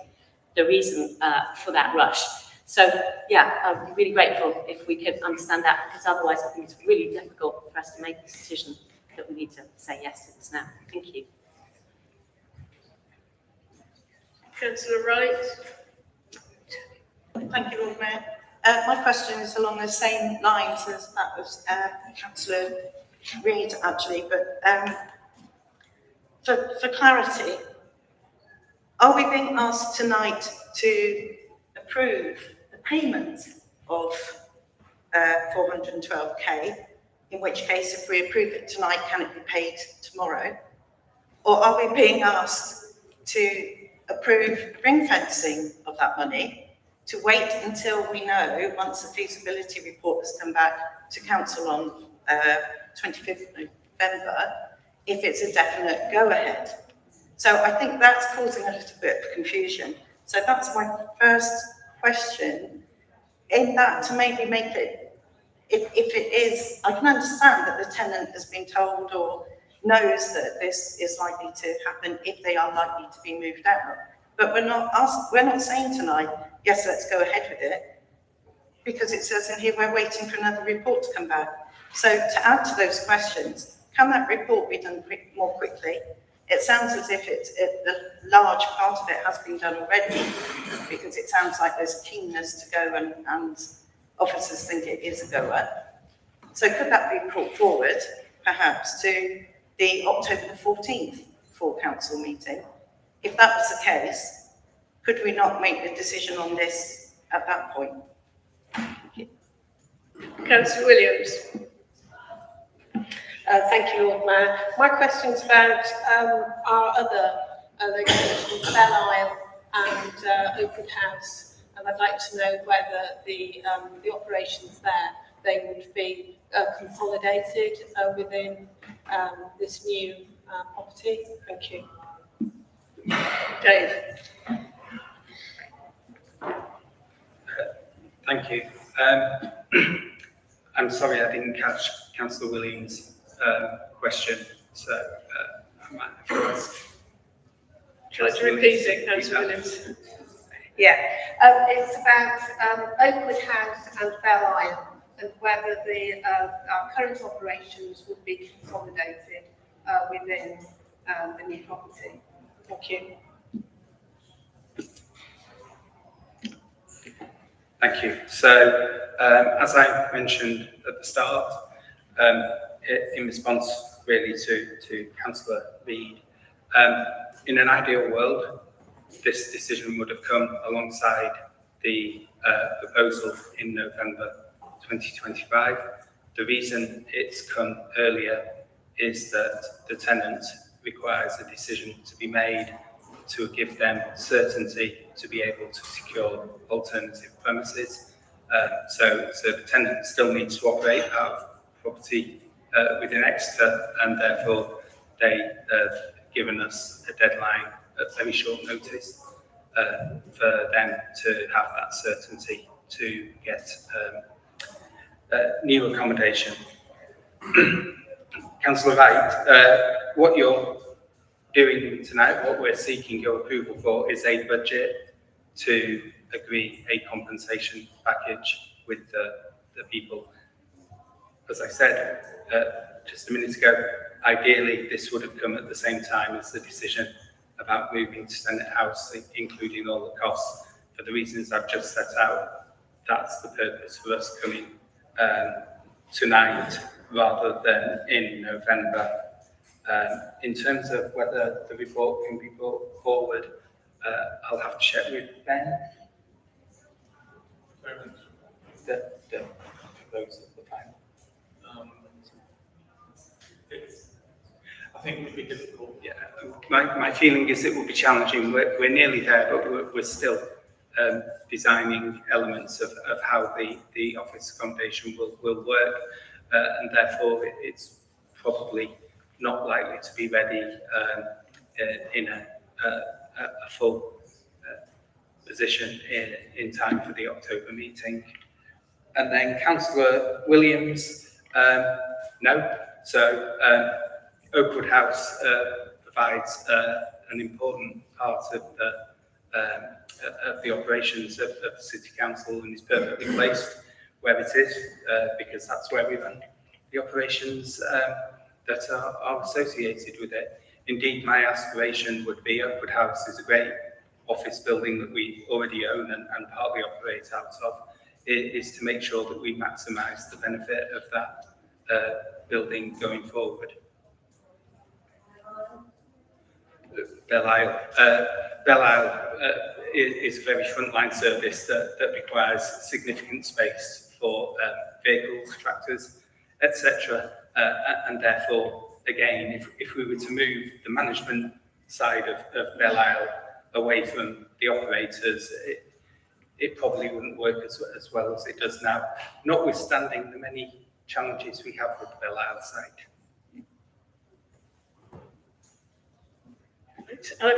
the reason for that rush. So yeah, I'd be really grateful if we could understand that, because otherwise I think it's really difficult for us to make this decision that we need to say yes to this now. Thank you. Councillor Wright. Thank you, Lord Mayor. My question is along the same lines as that was Councillor Reid, actually, but for clarity, are we being asked tonight to approve the payment of 412k, in which case if we approve it tonight, can it be paid tomorrow? Or are we being asked to approve ring fencing of that money, to wait until we know, once the feasibility report has come back to council on 25th of November, if it's a definite go-ahead? So I think that's causing a little bit of confusion. So that's my first question. In that, to maybe make it, if it is, I can understand that the tenant has been told or knows that this is likely to happen if they are likely to be moved out. But we're not saying tonight, yes, let's go ahead with it, because it says in here we're waiting for another report to come back. So to add to those questions, can that report be done more quickly? It sounds as if the large part of it has been done already, because it sounds like there's keenness to go and officers think it is a goer. So could that be brought forward, perhaps, to the October the 14th full council meeting? If that was the case, could we not make the decision on this at that point? Councillor Williams. Thank you, Lord Mayor. My question's about our other locations, Belle Isle and Oakwood House, and I'd like to know whether the operations there, they would be consolidated within this new property. Thank you. Dave. Thank you. I'm sorry I didn't catch Councillor Williams' question, so I might have to ask. Shall I repeat it, Councillor Williams? Yeah, it's about Oakwood House and Belle Isle, and whether our current operations would be consolidated within the new property. Thank you. Thank you. So, as I mentioned at the start, in response really to Councillor Reid, in an ideal world, this decision would have come alongside the proposal in November 2025. The reason it's come earlier is that the tenant requires a decision to be made to give them certainty to be able to secure alternative premises. So the tenant still needs to operate our property within Exeter, and therefore they have given us a deadline at very short notice for them to have that certainty to get new accommodation. Councillor Wright, what you're doing tonight, what we're seeking your approval for, is a budget to agree a compensation package with the people. As I said just a minute ago, ideally this would have come at the same time as the decision about moving to Senate House, including all the costs. For the reasons I've just set out, that's the purpose for us coming tonight rather than in November. In terms of whether the report can be brought forward, I'll have to check with Ben. The proposal of the final. think it would be difficult. Yeah, my feeling is it will be challenging. We're nearly there, but we're still designing elements of how the office accommodation will work, and therefore it's probably not likely to be ready in a full position in time for the October meeting. And then Councillor Williams, no. So Oakwood House provides an important part of the operations of the City Council and is perfectly placed where it is because that's where we run the operations that are associated with it. Indeed, my aspiration would be Oakwood House is a great office building that we already own and partly operate out of, is to make sure that we maximise the benefit of that building going forward. Belle Isle is a very frontline service that requires significant space for vehicles, tractors, etc. And therefore, again, if we were to move the management side of Belle Isle away from the operators, it probably wouldn't work as well as it does now, notwithstanding the many challenges we have with the Belle Isle site.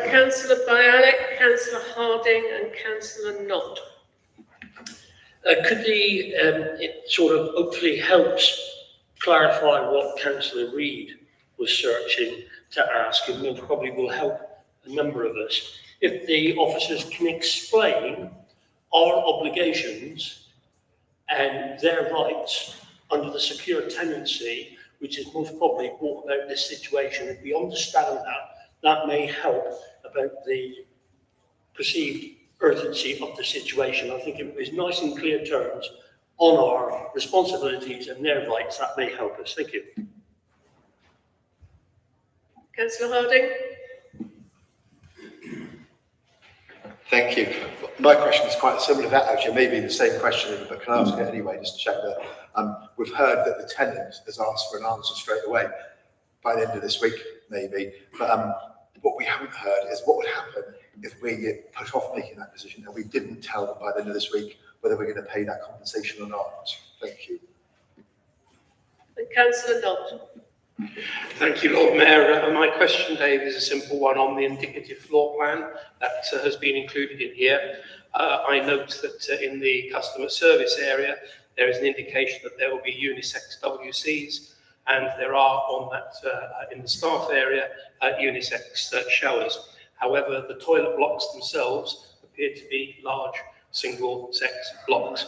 Councillor Bialik, Councillor Harding and Councillor Knott. Could it sort of hopefully helps clarify what Councillor Reid was searching to ask, and it probably will help a number of us. If the officers can explain our obligations and their rights under the secure tenancy, which is most probably brought about this situation, if we understand that, that may help about the perceived urgency of the situation. I think if it was nice and clear terms on our responsibilities and their rights, that may help us. Thank you. Councillor Harding. Thank you. My question is quite similar to that, actually. Maybe the same question, but can I ask it anyway, just to check that? We've heard that the tenant has asked for an answer straight away by the end of this week, maybe. But what we haven't heard is what would happen if we put off making that decision and we didn't tell them by the end of this week whether we're going to pay that compensation or not. Thank you. And Councillor Knott. Thank you, Lord Mayor. My question, Dave, is a simple one on the indicative floor plan that has been included in here. I note that in the customer service area, there is an indication that there will be unisex WCs, and there are on that, in the staff area, unisex showers. However, the toilet blocks themselves appear to be large single-sex blocks.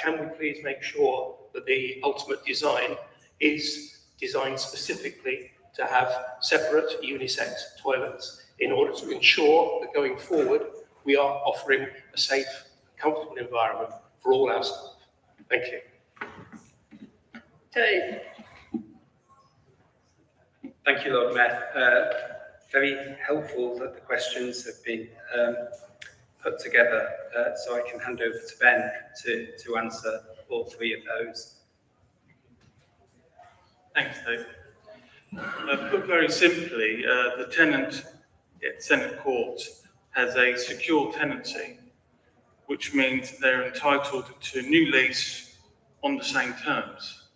Can we please make sure that the ultimate design is designed specifically to have separate unisex toilets in order to ensure that going forward we are offering a safe, comfortable environment for all our staff? Thank you. Dave. Thank you, Lord Mayor. Very helpful that the questions have been put together, so I can hand over to Ben to answer all three of those. Thanks, Dave. Put very simply, the tenant at Senate Court has a secure tenancy, which means they're entitled to a new lease on the same terms.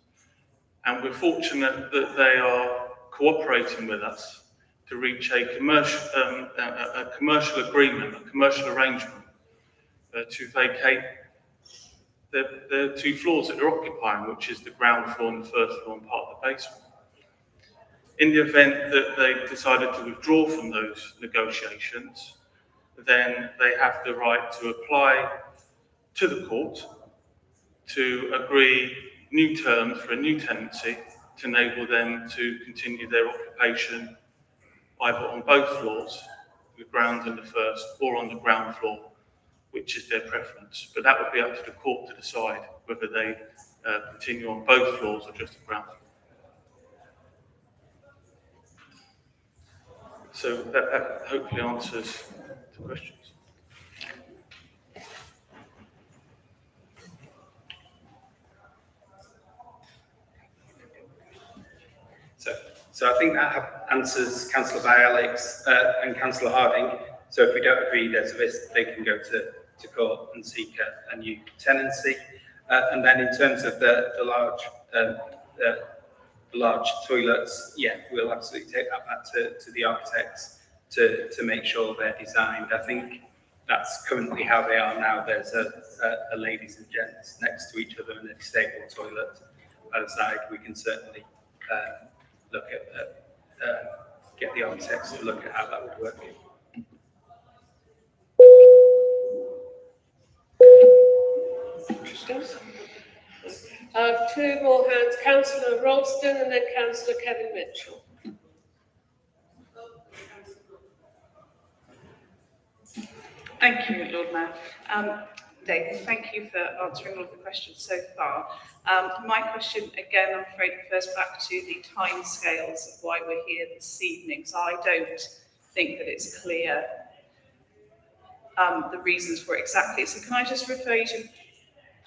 And we're fortunate that they are cooperating with us to reach a commercial agreement, a commercial arrangement to vacate the two floors that they're occupying, which is the ground floor and the first floor and part of the basement. In the event that they decided to withdraw from those negotiations, then they have the right to apply to the court to agree new terms for a new tenancy to enable them to continue their occupation either on both floors, the ground and the first, or on the ground floor, which is their preference. But that would be up to the court to decide whether they continue on both floors or just the ground floor. So that hopefully answers the questions. So I think that answers Councillor Bialik's and Councillor Harding. So if we don't agree, there's a risk they can go to court and seek a new tenancy. And then in terms of the large toilets, yeah, we'll absolutely take that back to the architects to make sure they're designed. I think that's currently how they are now. There's a ladies and gents next to each other in a disabled toilet outside. We can certainly look at get the architects to look at how that would work. Interesting. I have two more hands, Councillor Ralston and then Councillor Kevin Mitchell. Thank you, Lord Mayor. Dave, thank you for answering all of the questions so far. My question, again, I'm afraid, refers back to the timescales of why we're here this evening. So I don't think that it's clear the reasons for it exactly. So can I just refer you to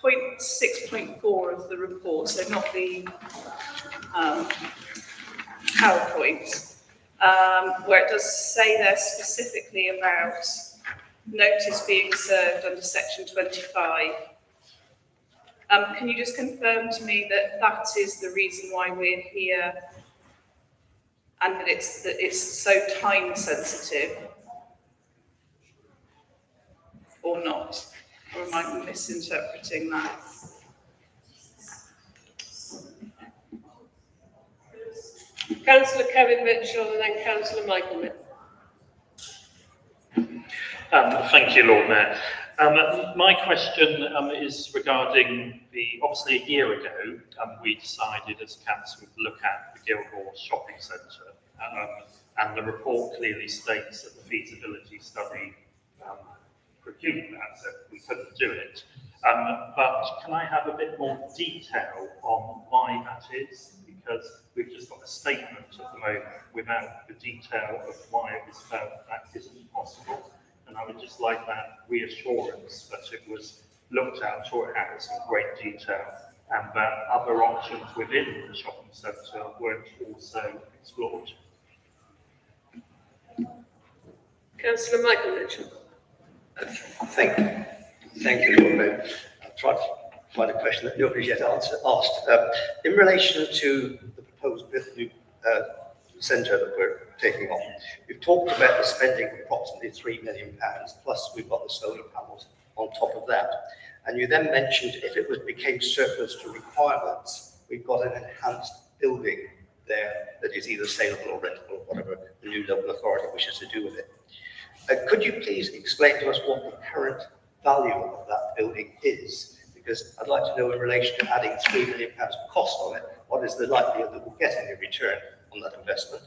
point 6.4 of the report, so not the PowerPoint, where it does say there specifically about notice being served under section 25. Can you just confirm to me that that is the reason why we're here and that it's so time sensitive or not? Or am I misinterpreting that? Councillor Kevin Mitchell and then Councillor Michael Mitchell. Thank you, Lord Mayor. My question is regarding obviously a year ago, we decided as council to look at the Guildhall Shopping Centre, and the report clearly states that the feasibility study precluded that, so we couldn't do it. But can I have a bit more detail on why that is? Because we've just got a statement at the moment without the detail of why it was felt that isn't possible. And I would just like that reassurance that it was looked at or at in great detail and that other options within the shopping centre weren't also explored. Councillor Michael Mitchell. Thank you, Lord Mayor. I'll try to find a question that nobody's yet asked. In relation to the proposed new centre that we're taking on, we've talked about the spending of approximately £3 million, plus we've got the solar panels on top of that. And you then mentioned if it became surplus to requirements, we've got an enhanced building there that is either saleable or rentable or whatever the new local authority wishes to do with it. Could you please explain to us what the current value of that building is? Because I'd like to know in relation to adding £3 million cost on it, what is the likelihood that we'll get any return on that investment?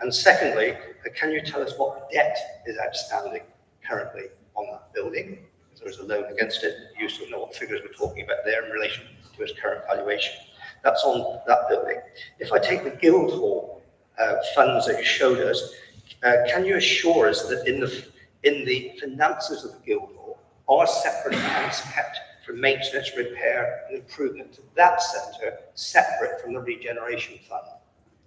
And secondly, can you tell us what debt is outstanding currently on that building? Because there is a loan against it. You still know what figures we're talking about there in relation to its current valuation. That's on that building. If I take the Guildhall funds that you showed us, can you assure us that in the finances of the Guildhall are separate accounts kept for maintenance, repair and improvement to that centre, separate from the regeneration fund?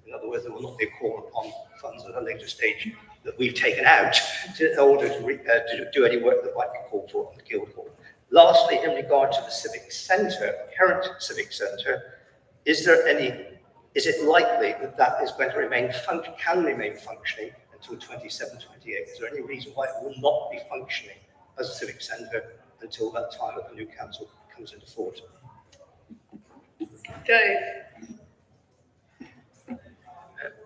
In other words, there will not be a call upon funds at a later stage that we've taken out in order to do any work that might be called for on the Guildhall. Lastly, in regard to the civic centre, current civic centre, is it likely that that is going to can remain functioning until 27, 28? Is there any reason why it will not be functioning as a civic centre until that time that the new council comes into force? Dave.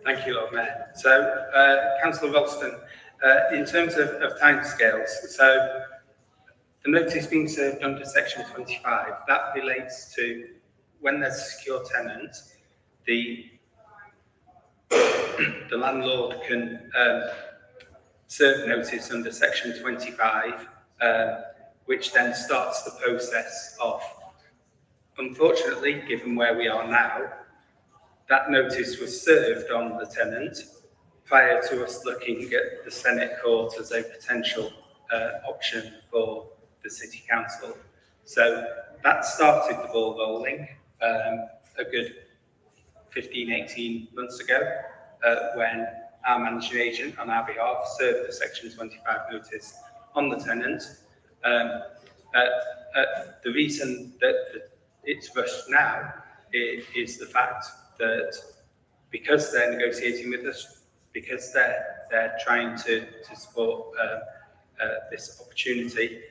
Thank you, Lord Mayor. So, Councillor Ralston, in terms of timescales, so the notice being served under section 25, that relates to when there's a secure tenant, the landlord can serve notice under section 25, which then starts the process off. Unfortunately, given where we are now, that notice was served on the tenant prior to us looking at the Senate Court as a potential option for the City Council. So that started the ball rolling a good 15, 18 months ago. when our managing agent on our behalf served the Section 25 notice on the tenant. The reason that it's rushed now is the fact that because they're negotiating with us, because they're trying to support this opportunity,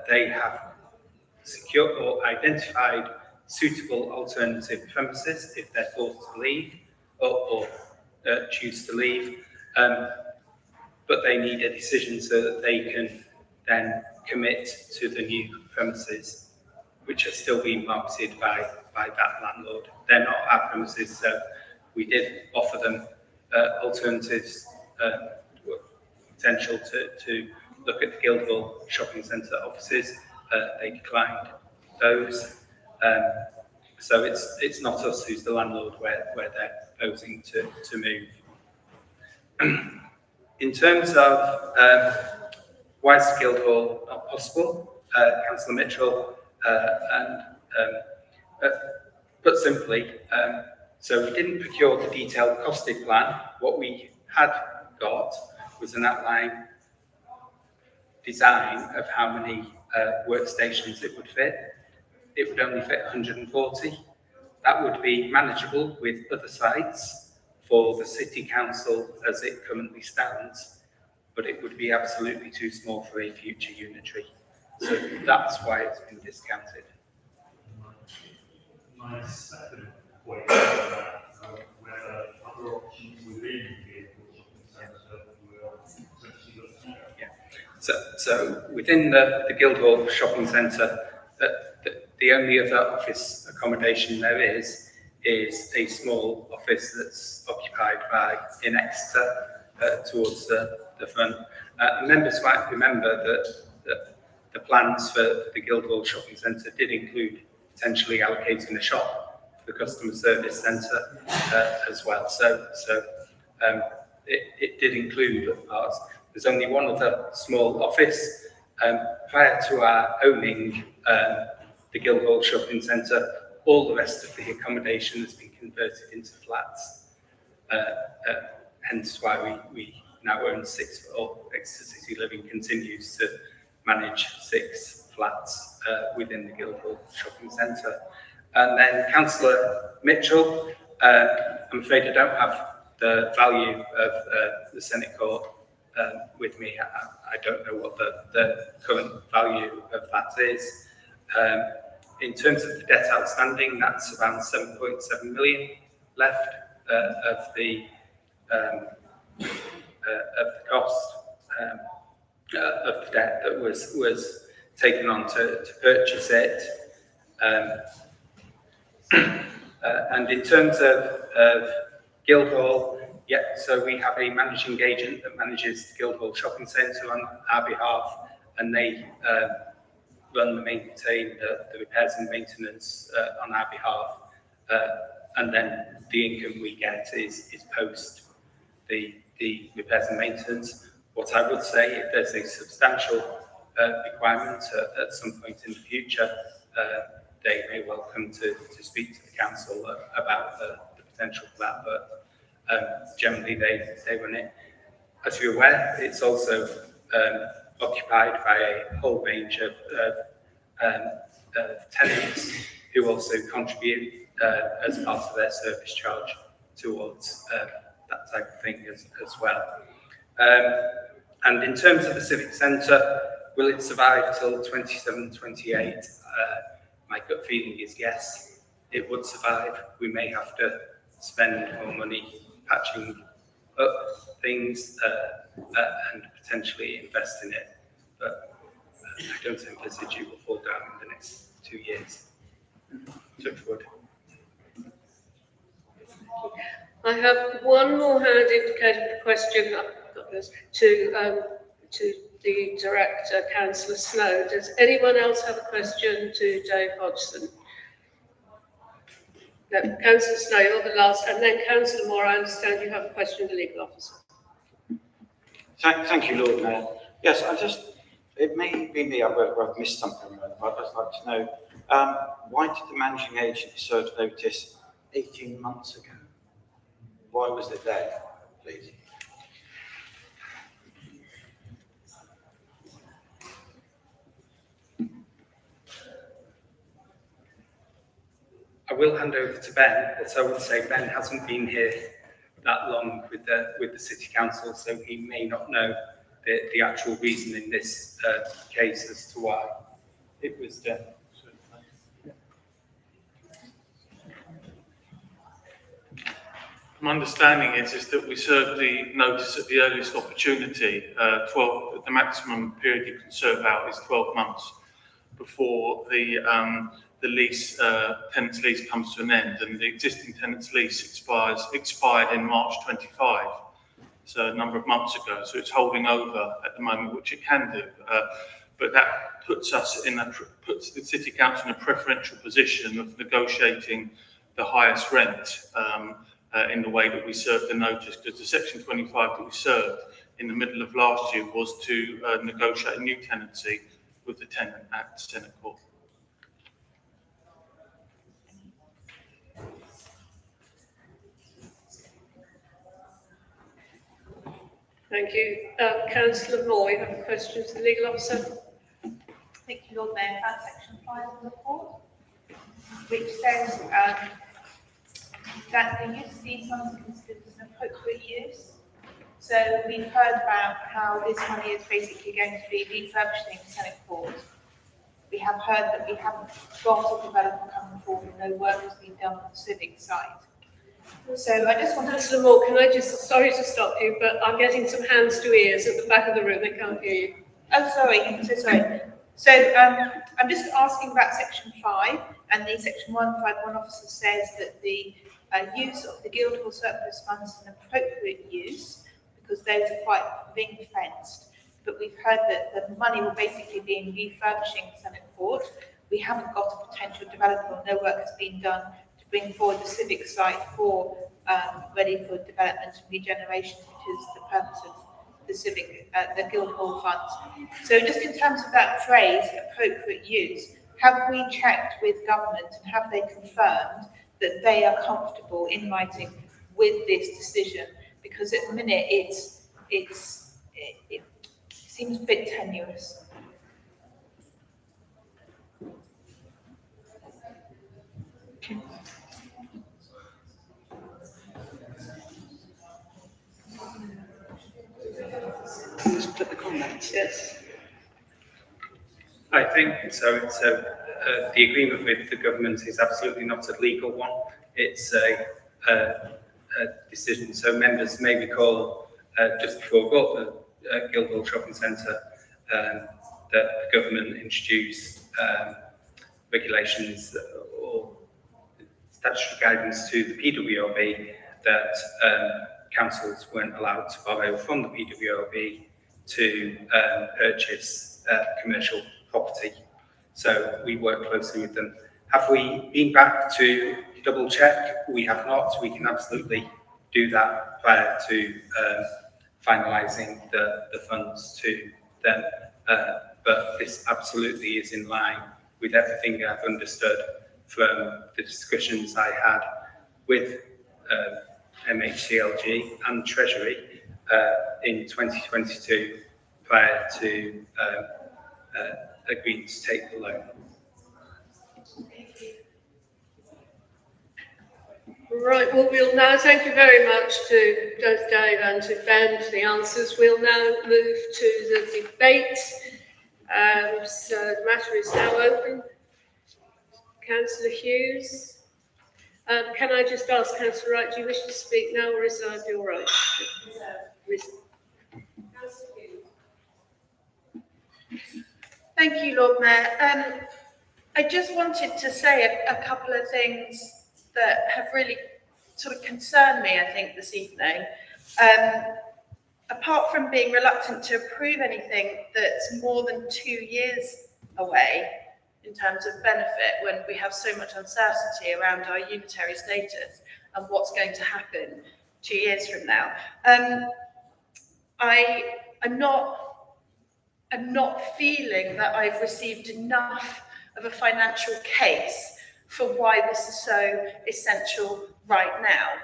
they have secured or identified suitable alternative premises if they're forced to leave or choose to leave. But they need a decision so that they can then commit to the new premises, which are still being marketed by that landlord. They're not our premises, so we did offer them alternatives, potential to look at the Guildhall Shopping Centre offices. They declined those. So it's not us who's the landlord where they're proposing to move. In terms of why is Guildhall not possible, Councillor Mitchell, put simply, so we didn't procure the detailed costed plan. What we had got was an outline design of how many workstations it would fit. It would only fit 140. That would be manageable with other sites for the City Council as it currently stands, but it would be absolutely too small for a future unitary. So that's why it's been discounted. My second point is whether other options within the shopping centre will potentially look at. Yeah. So within the Guildhall Shopping Centre, the only other office accommodation there is a small office that's occupied by in Exeter towards the front. Members might remember that the plans for the Guildhall Shopping Centre did include potentially allocating a shop for the customer service centre as well. So it did include parts. There's only one other small office. Prior to our owning the Guildhall Shopping Centre, all the rest of the accommodation has been converted into flats. Hence why we now own 6, or Exeter City Living continues to manage 6 flats within the Guildhall Shopping Centre. And then Councillor Mitchell, I'm afraid I don't have the value of the Senate Court with me. I don't know what the current value of that is. In terms of the debt outstanding, that's around 7.7 million left of the cost of the debt that was taken on to purchase it. And in terms of Guildhall, yeah, so we have a managing agent that manages the Guildhall Shopping Centre on our behalf, and they run and maintain the repairs and maintenance on our behalf. And then the income we get is post the repairs and maintenance. What I would say, if there's a substantial requirement at some point in the future, they may well come to speak to the council about the potential for that, but generally they run it. As you're aware, it's also occupied by a whole range of tenants who also contribute as part of their service charge towards that type of thing as well. And in terms of the Civic Centre, will it survive till 27-28? My gut feeling is yes, it would survive. We may have to spend more money patching up things and potentially invest in it, but I don't envisage it will fall down in the next 2 years. Touch wood. I have one more hand indicating a question. I've got this to the director, Councillor Snow. Does anyone else have a question to Dave Hodgson? No, Councillor Snow, you're the last, and then Councillor Moore. I understand you have a question to the legal officer. Thank you, Lord Mayor. Yes, it may be me, I've missed something, but I'd just like to know, why did the managing agent serve notice 18 months ago? why was it there, please? I will hand over to Ben, but I would say Ben hasn't been here that long with the City Council, so he may not know the actual reason in this case as to why it was done. My understanding is that we served the notice at the earliest opportunity. The maximum period you can serve out is 12 months before the tenant's lease comes to an end, and the existing tenant's lease expired in March 25. So a number of months ago, so it's holding over at the moment, which it can do. But that puts the City Council in a preferential position of negotiating the highest rent in the way that we served the notice, because the Section 25 that we served in the middle of last year was to negotiate a new tenancy with the tenant at Senate Court. Thank you. Councillor Moore, you have a question to the legal officer? Thank you, Lord Mayor. Found section 5 of the report, which says that the use of these funds is considered as an appropriate use. So we've heard about how this money is basically going to be refurbishing Senate Court. We have heard that we haven't got a developer coming forward and no work has been done on the civic side. So I just wanted to... Councillor Moore, can I just, sorry to stop you, but I'm getting some hands to ears at the back of the room, they can't hear you. Oh, sorry, I'm so sorry. So I'm just asking about section 5, and the section 151 officer says that the use of the Guildhall surplus funds is an appropriate use, because those are quite ring fenced. But we've heard that the money will basically be in refurbishing Senate Court. We haven't got a potential developer, no work has been done to bring forward the civic site for ready for development and regeneration, which is the purpose of the Guildhall funds. So just in terms of that phrase, appropriate use, have we checked with government and have they confirmed that they are comfortable in writing with this decision? Because at the minute it seems a bit tenuous. Just put the comments. Yes. I think so. The agreement with the government is absolutely not a legal one. It's a decision. So members may recall just before we got the Guildhall Shopping Centre that the government introduced regulations or statutory guidance to the PWRB that councils weren't allowed to borrow from the PWRB to purchase commercial property. So we work closely with them. Have we been back to double check? We have not. We can absolutely do that prior to finalising the funds to them. But this absolutely is in line with everything I've understood from the discussions I had with MHCLG and Treasury in 2022 prior to agreeing to take the loan. Right, well, we'll now, thank you very much to both Dave and to Ben for the answers. We'll now move to the debate. So the matter is now open. Councillor Hughes. Can I just ask Councillor Wright, do you wish to speak now or reserve your right? Reserve. Thank you, Lord Mayor. I just wanted to say a couple of things that have really sort of concerned me, I think, this evening. Apart from being reluctant to approve anything that's more than 2 years away in terms of benefit, when we have so much uncertainty around our unitary status and what's going to happen 2 years from now, I'm not feeling that I've received enough of a financial case for why this is so essential right now.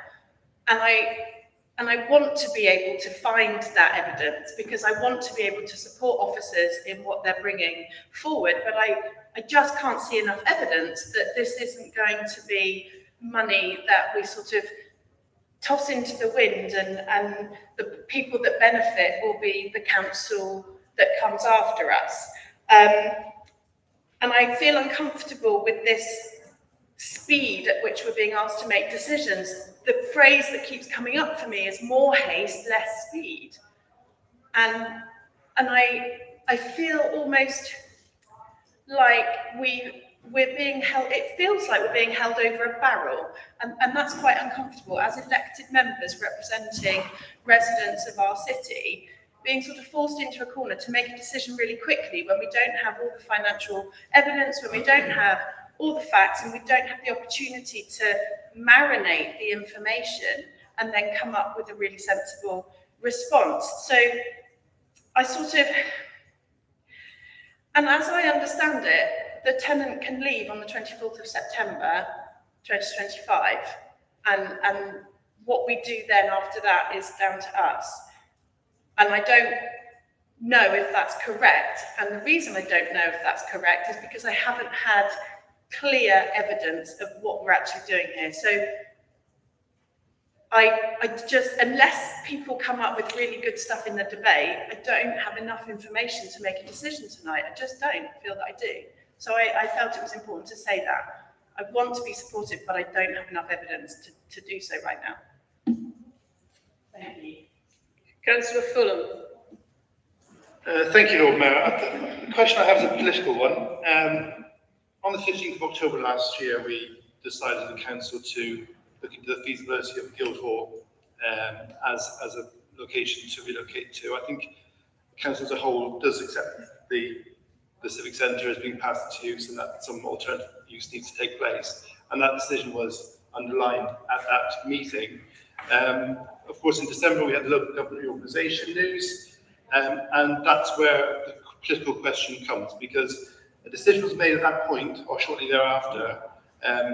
And I want to be able to find that evidence because I want to be able to support officers in what they're bringing forward. But I just can't see enough evidence that this isn't going to be money that we sort of toss into the wind, and the people that benefit will be the council that comes after us. And I feel uncomfortable with this speed at which we're being asked to make decisions. The phrase that keeps coming up for me is more haste, less speed. And I feel almost like we're being held, it feels like we're being held over a barrel, and that's quite uncomfortable as elected members representing residents of our city, being sort of forced into a corner to make a decision really quickly when we don't have all the financial evidence, when we don't have all the facts, and we don't have the opportunity to marinate the information and then come up with a really sensible response. So I sort of, and as I understand it, the tenant can leave on the 24th of September 2025, and what we do then after that is down to us. And I don't know if that's correct, and the reason I don't know if that's correct is because I haven't had clear evidence of what we're actually doing here. So I just, unless people come up with really good stuff in the debate, I don't have enough information to make a decision tonight. I just don't feel that I do. So I felt it was important to say that. I want to be supportive, but I don't have enough evidence to do so right now. Thank you. Councillor Fulham. Thank you, Lord Mayor. The question I have is a political one. On the 15th of October last year, we decided in council to look into the feasibility of Guildhall as a location to relocate to. I think the council as a whole does accept the civic centre as being passed into use and that some alternative use needs to take place. And that decision was underlined at that meeting. Of course, in December, we had the local government reorganisation news, and that's where the political question comes, because a decision was made at that point, or shortly thereafter,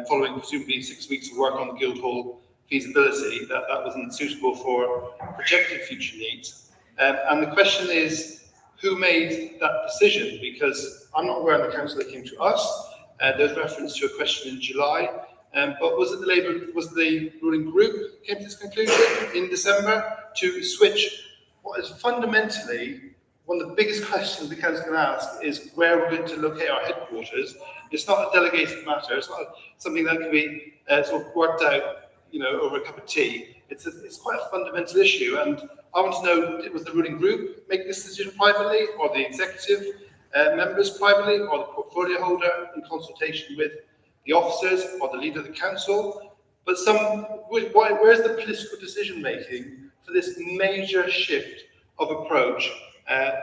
following presumably 6 weeks of work on the Guildhall feasibility, that wasn't suitable for projected future needs. And the question is, who made that decision? Because I'm not aware of the council that came to us. There's reference to a question in July, but was it the ruling group came to this conclusion in December to switch what is fundamentally one of the biggest questions the council can ask is where we're going to locate our headquarters. It's not a delegated matter. It's not something that can be sort of worked out, over a cup of tea. It's quite a fundamental issue, and I want to know: was the ruling group make this decision privately, or the executive members privately, or the portfolio holder in consultation with the officers, or the leader of the council? But where's the political decision making for this major shift of approach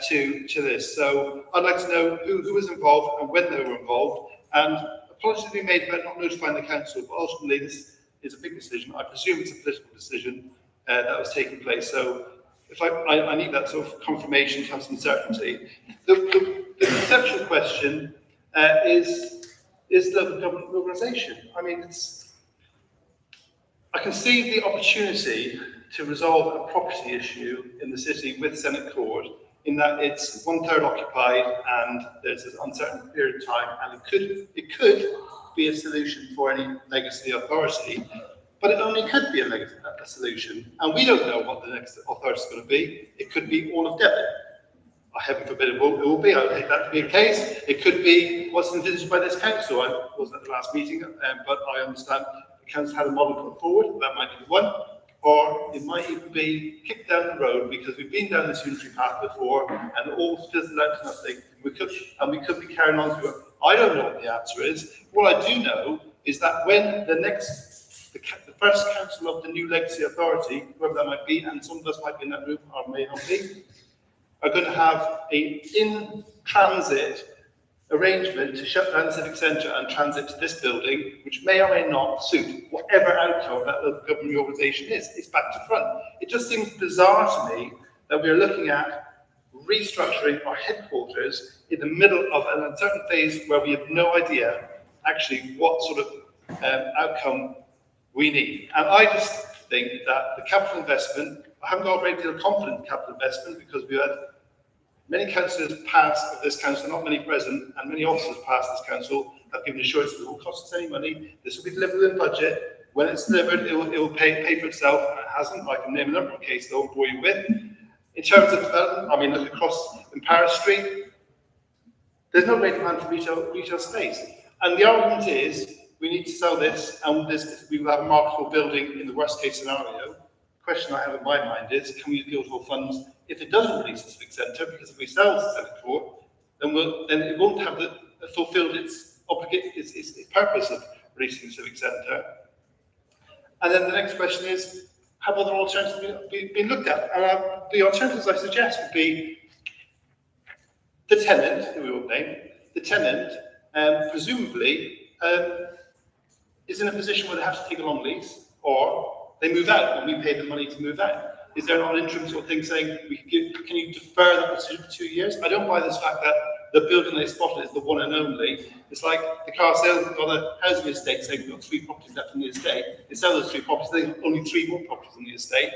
to this? So I'd like to know who was involved and when they were involved, and apologies to be made about not notifying the council, but ultimately this is a big decision. I presume it's a political decision that was taking place. So if I need that sort of confirmation to have some certainty. The conceptual question is local government organisation. I mean, I can see the opportunity to resolve a property issue in the city with Senate Court, in that it's 1/3 occupied and there's an uncertain period of time, and it could be a solution for any legacy authority, but it only could be a solution, and we don't know what the next authority is going to be. It could be all of Devon. Heaven forbid it will be. I think that to be the case. It could be what's envisaged by this council. I wasn't at the last meeting, but I understand the council had a model put forward. That might be the one. Or it might even be kicked down the road because we've been down this unitary path before and all fizzled out to nothing. We could be carrying on through it. I don't know what the answer is. What I do know is that when the first council of the new legacy authority, whoever that might be, and some of us might be in that room or may not be, are going to have a in-transit arrangement to shut down the civic centre and transit to this building, which may or may not suit whatever outcome that local government reorganisation is. It's back to front. It just seems bizarre to me that we're looking at restructuring our headquarters in the middle of an uncertain phase where we have no idea actually what sort of outcome we need. And I just think that the capital investment, I haven't got a great deal of confidence in capital investment because we had many councillors past of this council, not many present, and many officers past this council have given assurance that it won't cost us any money. This will be delivered within budget. When it's delivered, it will pay for itself. It hasn't. I can name a number of cases I won't bore you with. In terms of development, I mean, look across in Paris Street, there's no great demand for retail space. And the argument is, we need to sell this, and we will have a marketable building in the worst case scenario. The question I have in my mind is, can we use Guildhall funds if it doesn't release the Civic Centre? Because if we sell the Civic Court, then it won't have fulfilled its purpose of releasing the Civic Centre. And then the next question is, have other alternatives been looked at? And the alternatives I suggest would be the tenant, who we won't name, the tenant presumably is in a position where they have to take a long lease, or they move out and we pay the money to move out. Is there not an interim sort of thing saying, can you defer that decision for 2 years? I don't buy this fact that the building they spotted is the one and only. It's like the car salesman got a housing estate saying we've got 3 properties left in the estate. They sell those 3 properties, they have only 3 more properties in the estate.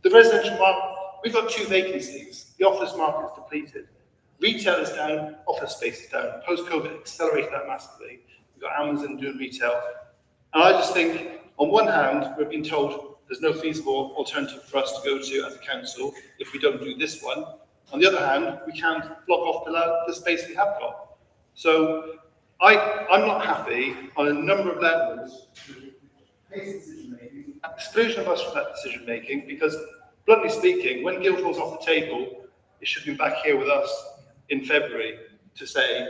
The residential market, we've got 2 vacancies. The office market is depleted. Retail is down, office space is down. Post-COVID accelerated that massively. We've got Amazon doing retail. And I just think, on one hand, we're being told there's no feasible alternative for us to go to as a council if we don't do this one. On the other hand, we can't block off the space we have got. So I'm not happy on a number of levels with exclusion of us from that decision making, because bluntly speaking, when Guildhall's off the table, it should be back here with us in February to say,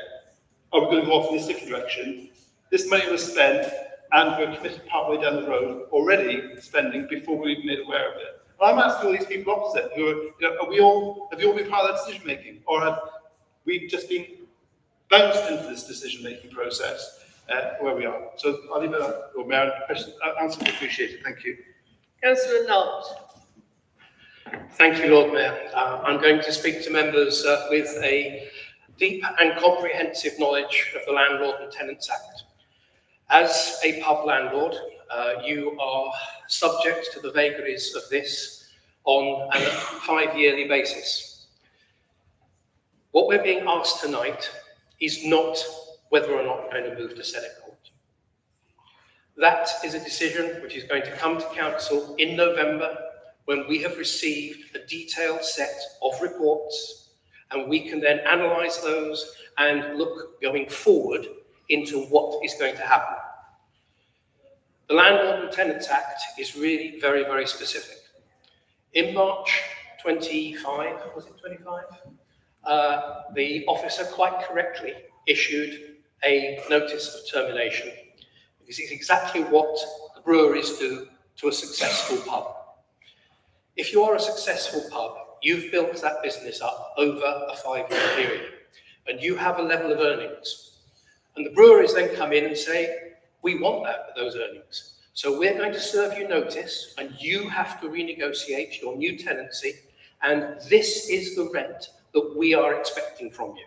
are we going to go off in this different direction? This money was spent and we're committed partway down the road already spending before we even made aware of it. And I'm asking all these people opposite who are, have we all been part of that decision making, or have we just been bounced into this decision making process where we are? So I'll leave it at that. Mayor, answer would be appreciated. Thank you. Councillor Knott. Thank you, Lord Mayor. I'm going to speak to members with a deep and comprehensive knowledge of the Landlord and Tenants Act. As a pub landlord, you are subject to the vagaries of this on a 5-yearly basis. What we're being asked tonight is not whether or not we're going to move to Senate Court. That is a decision which is going to come to Council in November, when we have received a detailed set of reports, and we can then analyse those and look going forward into what is going to happen. The Landlord and Tenants Act is really very, very specific. In March 25, was it 25? The officer quite correctly issued a notice of termination, because it's exactly what the breweries do to a successful pub. If you are a successful pub, you've built that business up over a 5-year period, and you have a level of earnings. And the breweries then come in and say, we want those earnings. So we're going to serve you notice, and you have to renegotiate your new tenancy, and this is the rent that we are expecting from you.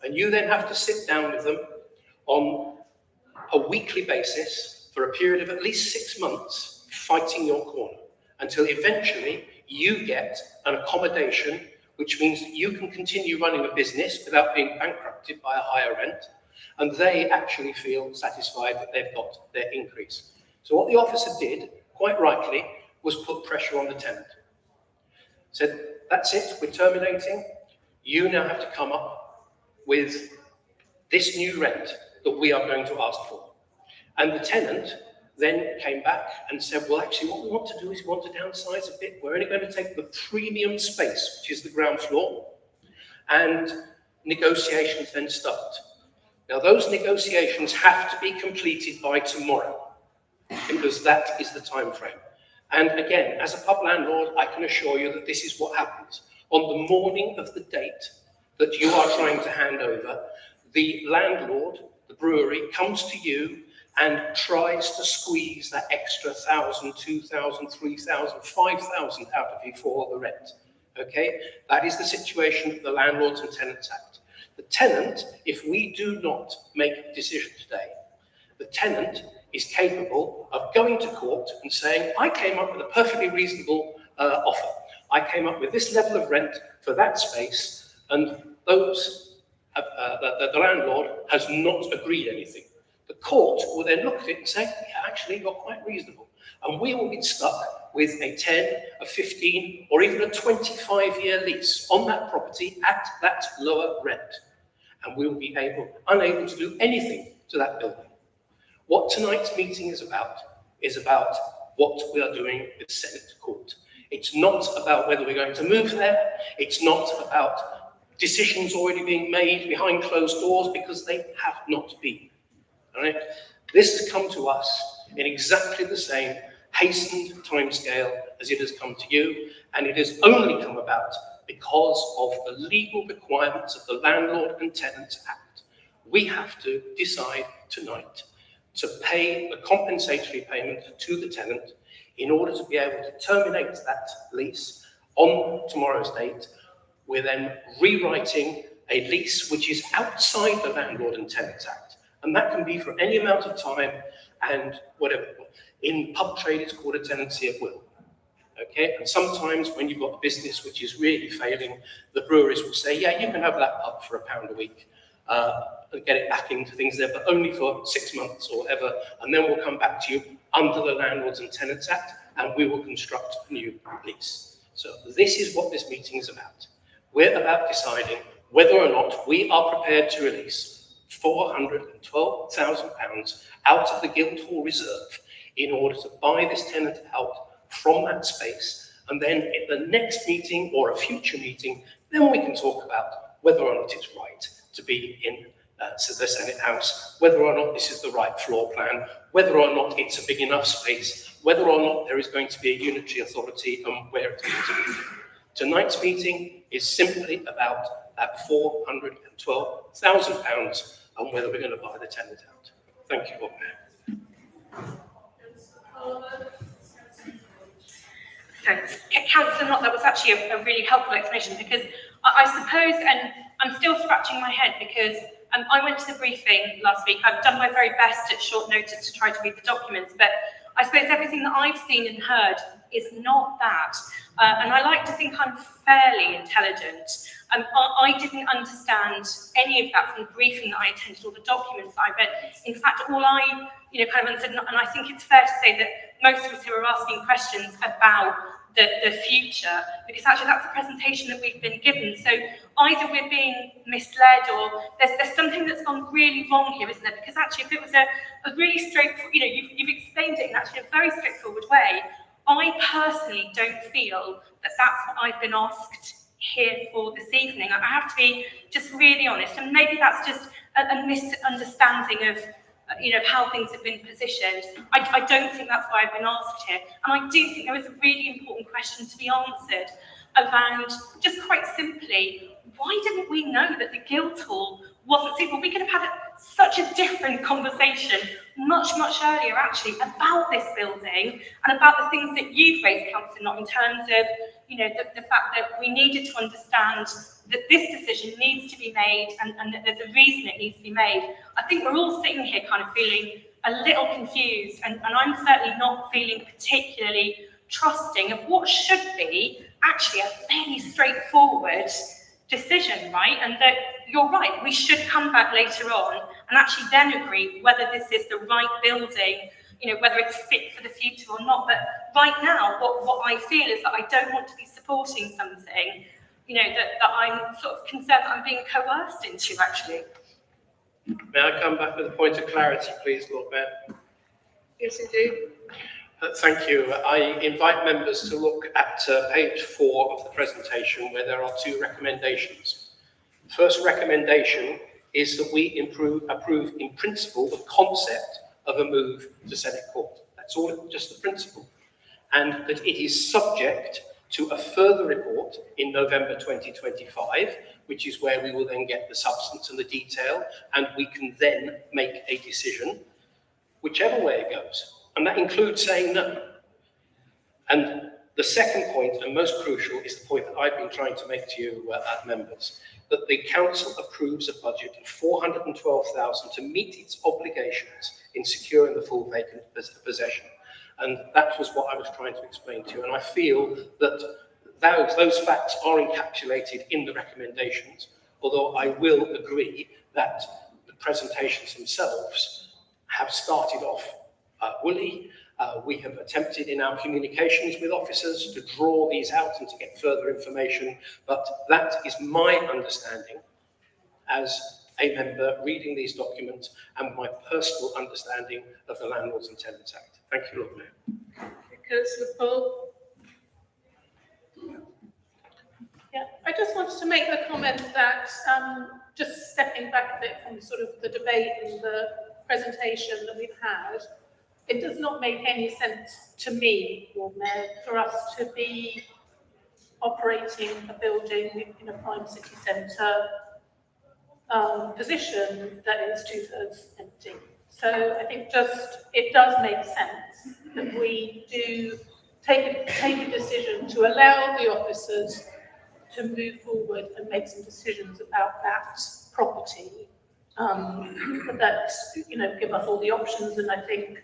And you then have to sit down with them on a weekly basis for a period of at least 6 months, fighting your corner, until eventually you get an accommodation, which means that you can continue running a business without being bankrupted by a higher rent, and they actually feel satisfied that they've got their increase. So what the officer did, quite rightly, was put pressure on the tenant. Said, that's it, we're terminating. You now have to come up with this new rent that we are going to ask for. And the tenant then came back and said, well, actually, what we want to do is we want to downsize a bit. We're only going to take the premium space, which is the ground floor, and negotiations then start. Now, those negotiations have to be completed by tomorrow, because that is the time frame. And again, as a pub landlord, I can assure you that this is what happens. On the morning of the date that you are trying to hand over, the landlord, the brewery, comes to you and tries to squeeze that extra 1,000, 2,000, 3,000, 5,000 out of you for the rent. Okay? That is the situation of the Landlords and Tenants Act. The tenant, if we do not make a decision today, the tenant is capable of going to court and saying, I came up with a perfectly reasonable offer. I came up with this level of rent for that space, and the landlord has not agreed anything. The court will then look at it and say, yeah, actually, you're quite reasonable. And we will be stuck with a 10, a 15, or even a 25-year lease on that property at that lower rent. And we will be unable to do anything to that building. What tonight's meeting is about what we are doing with Senate Court. It's not about whether we're going to move there. It's not about decisions already being made behind closed doors, because they have not been. All right? This has come to us in exactly the same hastened timescale as it has come to you, and it has only come about because of the legal requirements of the Landlord and Tenants Act. We have to decide tonight to pay the compensatory payment to the tenant in order to be able to terminate that lease on tomorrow's date. We're then rewriting a lease which is outside the Landlord and Tenants Act, and that can be for any amount of time and whatever. In pub trade, it's called a tenancy at will. Okay, and sometimes when you've got a business which is really failing, the breweries will say, yeah, you can have that pub for £1 a week, and get it back into things there, but only for 6 months or whatever, and then we'll come back to you under the Landlords and Tenants Act, and we will construct a new lease. So this is what this meeting is about. We're about deciding whether or not we are prepared to release £412,000 out of the Guildhall Reserve in order to buy this tenant out from that space, and then at the next meeting or a future meeting, then we can talk about whether or not it's right to be in the Senate House, whether or not this is the right floor plan, whether or not it's a big enough space, whether or not there is going to be a unitary authority and where it's going to be. Tonight's meeting is simply about that £412,000 and whether we're going to buy the tenant out. Thank you, Lord Mayor. Thanks. Councillor Knott, that was actually a really helpful explanation, because I suppose, and I'm still scratching my head, because I went to the briefing last week. I've done my very best at short notice to try to read the documents, but I suppose everything that I've seen and heard is not that. And I like to think I'm fairly intelligent. I didn't understand any of that from the briefing that I attended or the documents that I read. In fact, all I kind of understood, and I think it's fair to say that most of us who are asking questions about the future, because actually that's the presentation that we've been given. So either we're being misled or there's something that's gone really wrong here, isn't there? Because actually if it was a really straightforward, you've explained it in actually a very straightforward way. I personally don't feel that that's what I've been asked here for this evening. I have to be just really honest, and maybe that's just a misunderstanding of how things have been positioned. I don't think that's why I've been asked here. And I do think there is a really important question to be answered around, just quite simply, why didn't we know that the Guildhall wasn't suitable? We could have had such a different conversation much earlier, actually, about this building and about the things that you've raised, Councillor Knott, in terms of the fact that we needed to understand that this decision needs to be made and that there's a reason it needs to be made. I think we're all sitting here kind of feeling a little confused, and I'm certainly not feeling particularly trusting of what should be actually a fairly straightforward decision, right? And that you're right, we should come back later on and actually then agree whether this is the right building, whether it's fit for the future or not. But right now, what I feel is that I don't want to be supporting something, that I'm sort of concerned that I'm being coerced into, actually. May I come back with a point of clarity, please, Lord Mayor? Yes, indeed. Thank you. I invite members to look at page 4 of the presentation, where there are 2 recommendations. The first recommendation is that we approve in principle the concept of a move to Senate Court. That's all, just the principle. And that it is subject to a further report in November 2025, which is where we will then get the substance and the detail, and we can then make a decision, whichever way it goes. And that includes saying no. And The second point, and most crucial, is the point that I've been trying to make to you members, that the council approves a budget of 412,000 to meet its obligations in securing the full vacant possession. And that was what I was trying to explain to you. And I feel that those facts are encapsulated in the recommendations, although I will agree that the presentations themselves have started off woolly. We have attempted in our communications with officers to draw these out and to get further information, but that is my understanding as a member reading these documents and my personal understanding of the Landlords and Tenants Act. Thank you, Lord Mayor. Councillor Paul. Yeah, I just wanted to make the comment that just stepping back a bit from sort of the debate and the presentation that we've had, it does not make any sense to me, Lord Mayor, for us to be operating a building in a prime city centre position that is 2/3 empty. So I think it does make sense that we do take a decision to allow the officers to move forward and make some decisions about that property, that, you know, give us all the options, and I think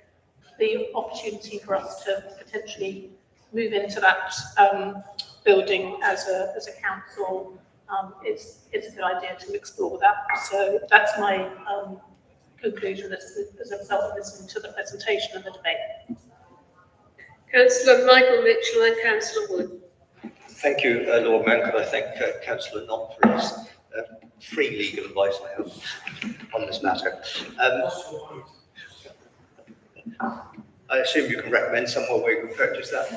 the opportunity for us to potentially move into that building as a council, it's a good idea to explore that. So that's my conclusion as a result of listening to the presentation and the debate. Councillor Michael Mitchell and Councillor Wood. Thank you, Lord Mayor. Could I thank Councillor Knott for his free legal advice, I hope, on this matter. I assume you can recommend somewhere where you can purchase that.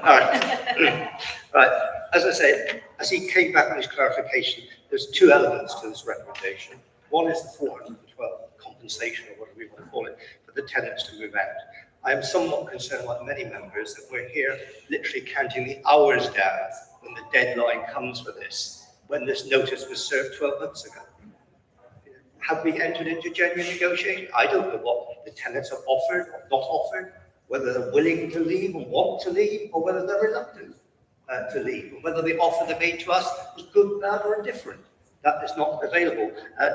All right. Right. As I say, as he came back with his clarification, there's two elements to this recommendation. One is the 412 compensation, or whatever you want to call it, for the tenants to move out. I am somewhat concerned, like many members, that we're here literally counting the hours down when the deadline comes for this, when this notice was served 12 months ago. Have we entered into genuine negotiation? I don't know what the tenants have offered or not offered, whether they're willing to leave and want to leave, or whether they're reluctant to leave, and whether the offer they made to us was good, bad, or indifferent. That is not available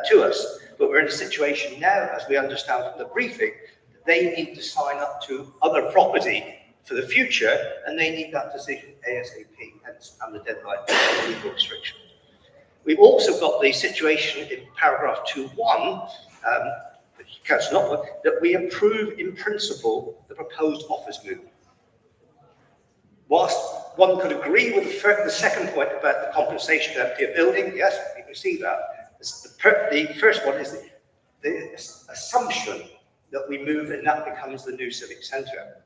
to us. But we're in a situation now, as we understand from the briefing, that they need to sign up to other property for the future, and they need that decision ASAP, hence, and the deadline for the legal restriction. We've also got the situation in paragraph 2.1, that we approve in principle the proposed office move. Whilst one could agree with the second point about the compensation of the building, yes, you can see that. The first one is the assumption that we move and that becomes the new civic centre.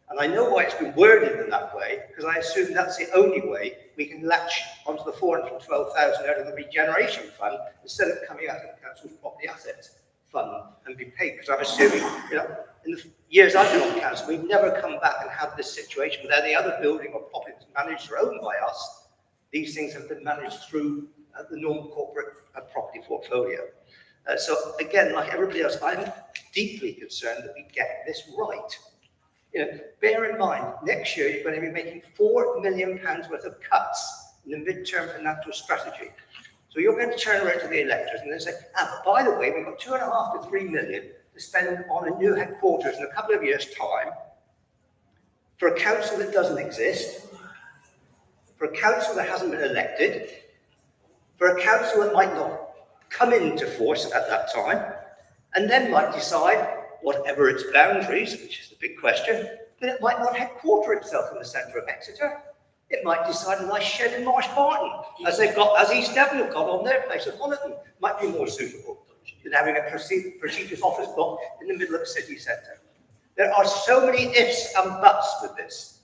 And I know why it's been worded in that way, because I assume that's the only way we can latch onto the 412,000 out of the regeneration fund instead of coming out of the council's property assets fund and be paid. Because I'm assuming, you know, in the years I've been on council, we've never come back and had this situation with any other building or property managed or owned by us. These things have been managed through the normal corporate property portfolio. So again, like everybody else, I'm deeply concerned that we get this right. You know, bear in mind, next year you're going to be making £4 million worth of cuts in the midterm financial strategy. So you're going to turn around to the electors and then say, by the way, we've got 2.5 to 3 million to spend on a new headquarters in a couple of years' time for a council that doesn't exist, for a council that hasn't been elected, for a council that might not come into force at that time, and then might decide, whatever its boundaries, which is the big question, that it might not headquarter itself in the centre of Exeter. It might decide a nice shed in Marsh Barton, as East Devon have got on their place at Honiton, might be more suitable than having a prestigious office block in the middle of a city centre. There are so many ifs and buts with this,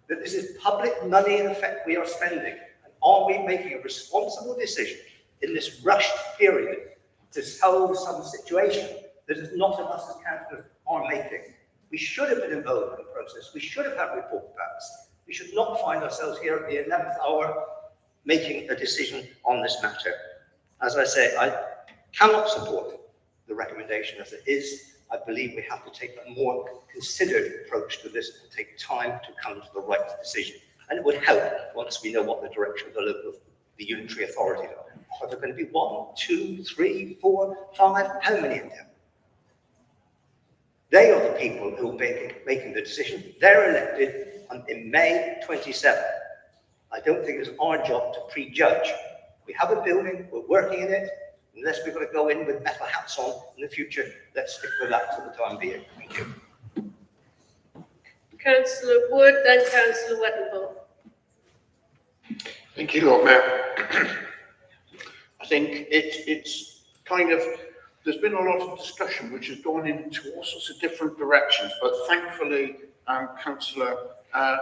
that this is public money in effect we are spending. And are we making a responsible decision in this rushed period to solve some situation that is not of us as councillors are making? We should have been involved in the process. We should have had report backs. We should not find ourselves here at the 11th hour making a decision on this matter. As I say, I cannot support the recommendation as it is. I believe we have to take a more considered approach to this and take time to come to the right decision. And it would help once we know what the direction of the unitary authorities are. Are there going to be 1, 2, 3, 4, 5? How many of them? They are the people who will be making the decision. They're elected in May 27. I don't think it's our job to prejudge. We have a building, we're working in it. Unless we're going to go in with metal hats on in the future, let's stick with that for the time being. Thank you. Councillor Wood, then Councillor Wettenbull. Thank you, Lord Mayor. I think it's kind of, there's been a lot of discussion which has gone into all sorts of different directions, but thankfully, Councillor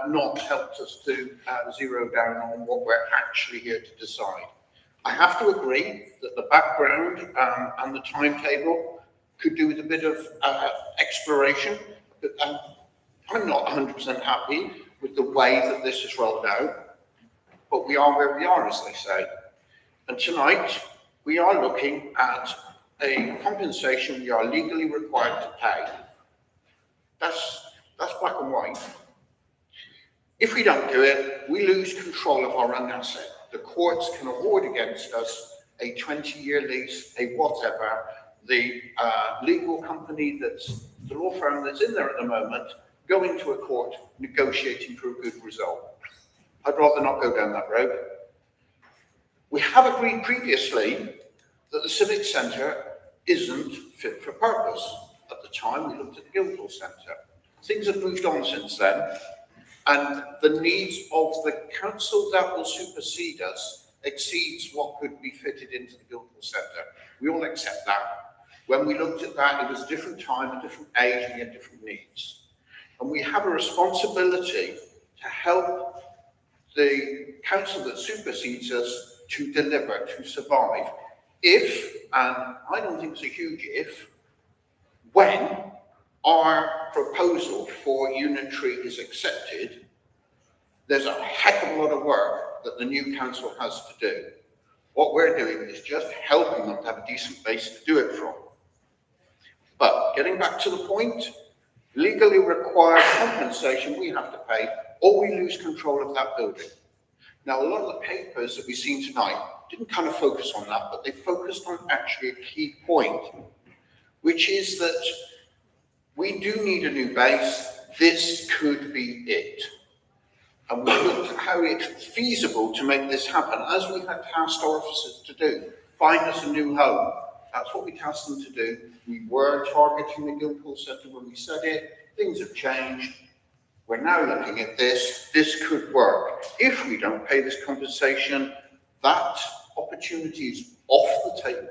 Knott helped us to zero down on what we're actually here to decide. I have to agree that the background and the timetable could do with a bit of exploration, but I'm not 100% happy with the way that this is rolled out, but we are where we are, as they say. And tonight, we are looking at a compensation we are legally required to pay. That's black and white. If we don't do it, we lose control of our own asset. The courts can award against us a 20-year lease, a whatever. The legal company that's, the law firm that's in there at the moment, going to a court, negotiating for a good result. I'd rather not go down that road. We have agreed previously that the Civic Centre isn't fit for purpose. At the time, we looked at the Guildhall Centre. Things have moved on since then, and the needs of the council that will supersede us exceeds what could be fitted into the Guildhall Centre. We all accept that. When we looked at that, it was a different time, a different age, and we had different needs. And we have a responsibility to help the council that supersedes us to deliver, to survive. If, and I don't think it's a huge if, when our proposal for unitary is accepted, there's a heck of a lot of work that the new council has to do. What we're doing is just helping them to have a decent base to do it from. But getting back to the point, legally required compensation we have to pay, or we lose control of that building. Now, a lot of the papers that we've seen tonight didn't kind of focus on that, but they focused on actually a key point, which is that we do need a new base. This could be it. And we looked at how it's feasible to make this happen, as we had tasked our officers to do. Find us a new home. That's what we tasked them to do. We were targeting the Guildhall Centre when we said it. Things have changed. We're now looking at this. This could work. If we don't pay this compensation, that opportunity is off the table.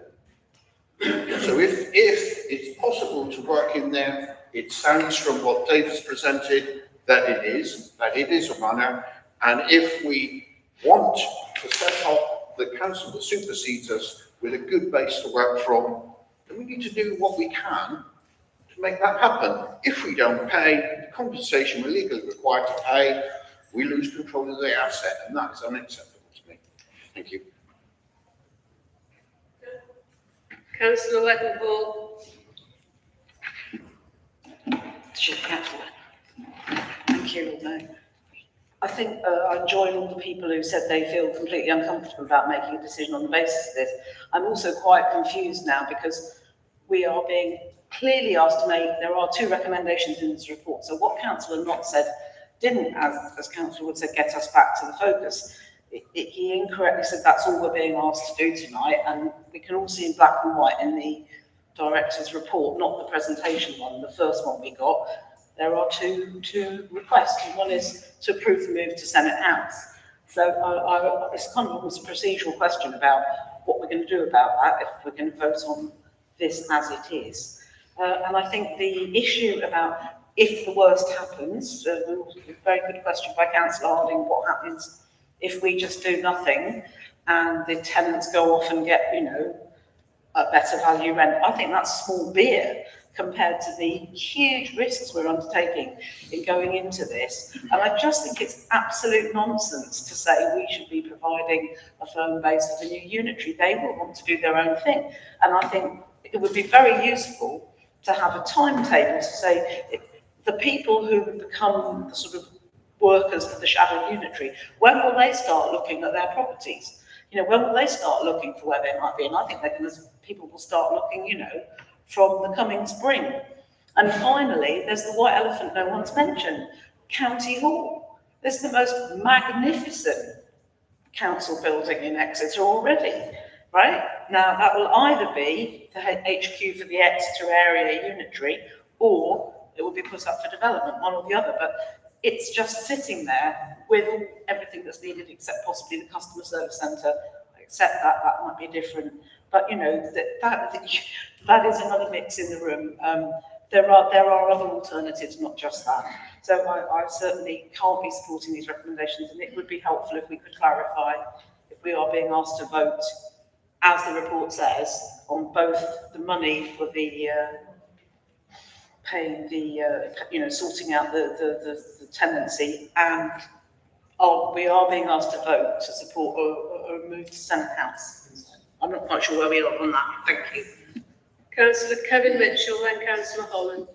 So if it's possible to work in there, it sounds from what Dave has presented that it is a runner. And if we want to set up the council that supersedes us with a good base to work from, then we need to do what we can to make that happen. If we don't pay the compensation we're legally required to pay, we lose control of the asset, and that is unacceptable to me. Thank you. Councillor Wettenbull. Thank you, Lord Mayor. I think I join all the people who said they feel completely uncomfortable about making a decision on the basis of this. I'm also quite confused now because we are being clearly asked to make, there are 2 recommendations in this report. So what Councillor Knott said didn't, as Councillor Wood said, get us back to the focus. He incorrectly said that's all we're being asked to do tonight, and we can all see in black and white in the director's report, not the presentation one, the first one we got. There are two requests. One is to approve the move to Senate House. So it's kind of almost a procedural question about what we're going to do about that if we're going to vote on this as it is. And I think the issue about if the worst happens, a very good question by Councillor Harding, what happens if we just do nothing and the tenants go off and get, a better value rent? I think that's small beer compared to the huge risks we're undertaking in going into this. And I just think it's absolute nonsense to say we should be providing a firm base for the new unitary. They will want to do their own thing. And I think it would be very useful to have a timetable to say the people who become the sort of workers for the shadow unitary, when will they start looking at their properties? You know, when will they start looking for where they might be? And I think people will start looking, you know, from the coming spring. And finally, there's the white elephant no one's mentioned, County Hall. This is the most magnificent council building in Exeter already, right? Now, that will either be the HQ for the Exeter area unitary, or it will be put up for development, one or the other. But it's just sitting there with everything that's needed, except possibly the customer service centre. Except that might be different. But, you know, that is another mix in the room. There are other alternatives, not just that. So I certainly can't be supporting these recommendations, and it would be helpful if we could clarify if we are being asked to vote, as the report says, on both the money for the paying the you know, sorting out the tenancy, and we are being asked to vote to support a move to Senate House. I'm not quite sure where we are on that. Thank you. Councillor Kevin Mitchell, then Councillor Holland.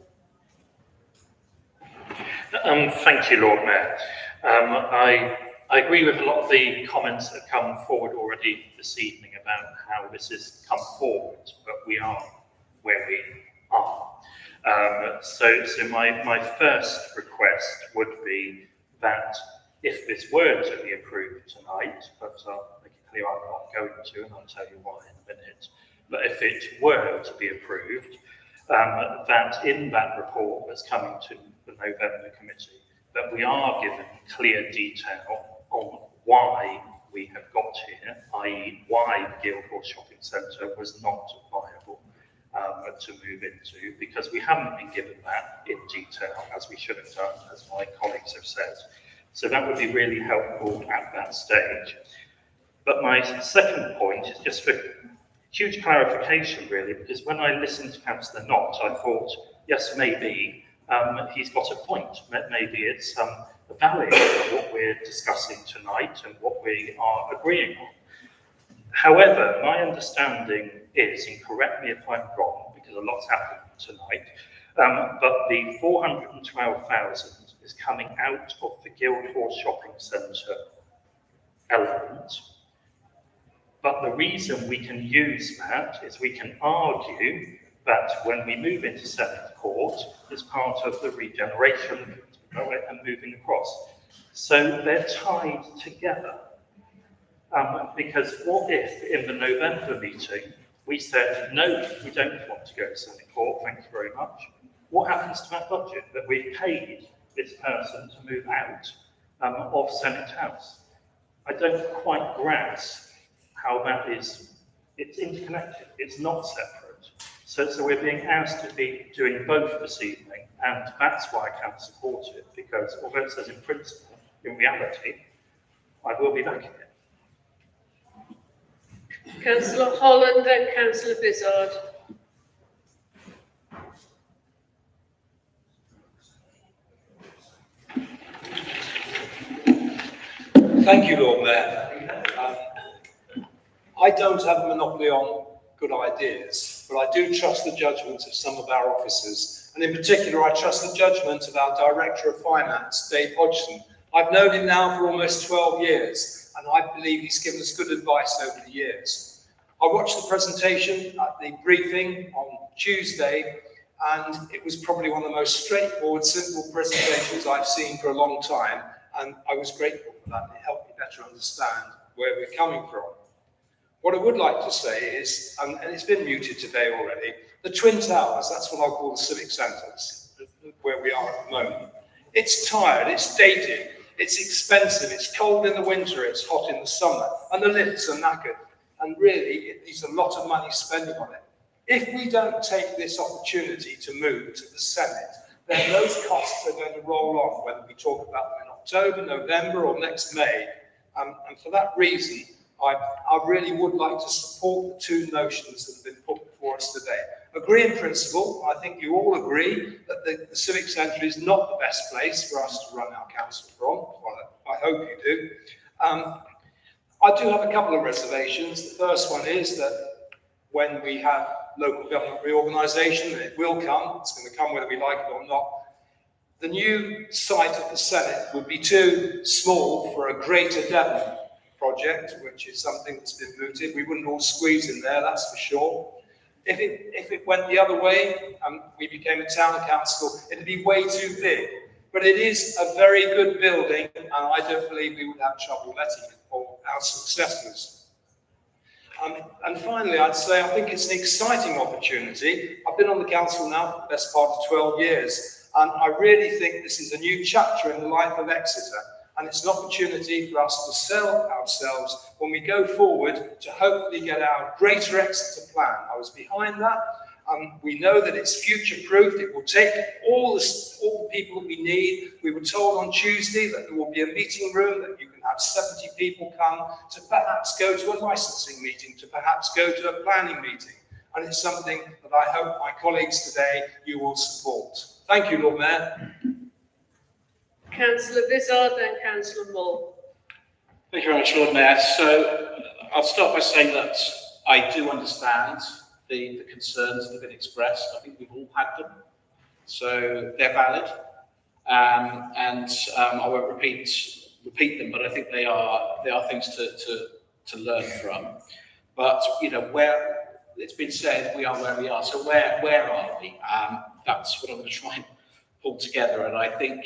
Thank you, Lord Mayor. I agree with a lot of the comments that have come forward already this evening about how this has come forward, but we are where we are. So my first request would be that if this were to be approved tonight, but I'll make it clear I'm not going to, and I'll tell you why in a minute, but if it were to be approved, that in that report that's coming to the November committee, that we are given clear detail on why we have got here, i.e. why the Guildhall Shopping Centre was not viable to move into, because we haven't been given that in detail, as we should have done, as my colleagues have said. So that would be really helpful at that stage. But my second point is just for huge clarification, really, because when I listened to Councillor Knott, I thought, yes, maybe he's got a point. Maybe it's valid what we're discussing tonight and what we are agreeing on. However, my understanding is, and correct me if I'm wrong, because a lot's happened tonight, but the 412,000 is coming out of the Guildhall Shopping Centre element. But the reason we can use that is we can argue that when we move into Senate Court, it's part of the regeneration and moving across. So they're tied together. Because what if in the November meeting we said, no, we don't want to go to Senate Court, thank you very much. What happens to that budget that we've paid this person to move out of Senate House? I don't quite grasp how that is. It's interconnected, it's not separate. So we're being asked to be doing both this evening, and that's why I can't support it, because although it says in principle, in reality, I will be backing it. Councillor Holland, then Councillor Bizard. Thank you, Lord Mayor. I don't have a monopoly on good ideas, but I do trust the judgment of some of our officers. And in particular, I trust the judgment of our Director of Finance, Dave Hodgson. I've known him now for almost 12 years, and I believe he's given us good advice over the years. I watched the presentation at the briefing on Tuesday, and it was probably one of the most straightforward, simple presentations I've seen for a long time, and I was grateful for that. It helped me better understand where we're coming from. What I would like to say is, and it's been muted today already, the Twin Towers, that's what I call the civic centres, where we are at the moment. It's tired, it's dated, it's expensive, it's cold in the winter, it's hot in the summer, and the lifts are knackered. And really, it needs a lot of money spending on it. If we don't take this opportunity to move to the Senate, then those costs are going to roll on, whether we talk about them in October, November, or next May. And for that reason, I really would like to support the two motions that have been put before us today. Agree in principle. I think you all agree that the Civic Centre is not the best place for us to run our council from. Well, I hope you do. I do have a couple of reservations. The first one is that when we have local government reorganisation, and it will come. It's going to come whether we like it or not. The new site at the Senate would be too small for a Greater Devon project, which is something that's been mooted. We wouldn't all squeeze in there, that's for sure. If it went the other way and we became a town council, it'd be way too big. But it is a very good building, and I don't believe we would have trouble letting it or our successors. And finally, I'd say I think it's an exciting opportunity. I've been on the council now for the best part of 12 years, and I really think this is a new chapter in the life of Exeter. And it's an opportunity for us to sell ourselves when we go forward to hopefully get our Greater Exeter plan. I was behind that. We know that it's future-proofed. It will take all the people that we need. We were told on Tuesday that there will be a meeting room that you can have 70 people come to perhaps go to a licensing meeting, to perhaps go to a planning meeting. And it's something that I hope my colleagues today you will support. Thank you, Lord Mayor. Councillor Vizard, then Councillor Moore. Thank you very much, Lord Mayor. So I'll start by saying that I do understand the concerns that have been expressed. I think we've all had them, so they're valid, and I won't repeat them, but I think they are things to learn from. But you know, where it's been said, we are where we are. So where are we? That's what I'm going to try and pull together, and I think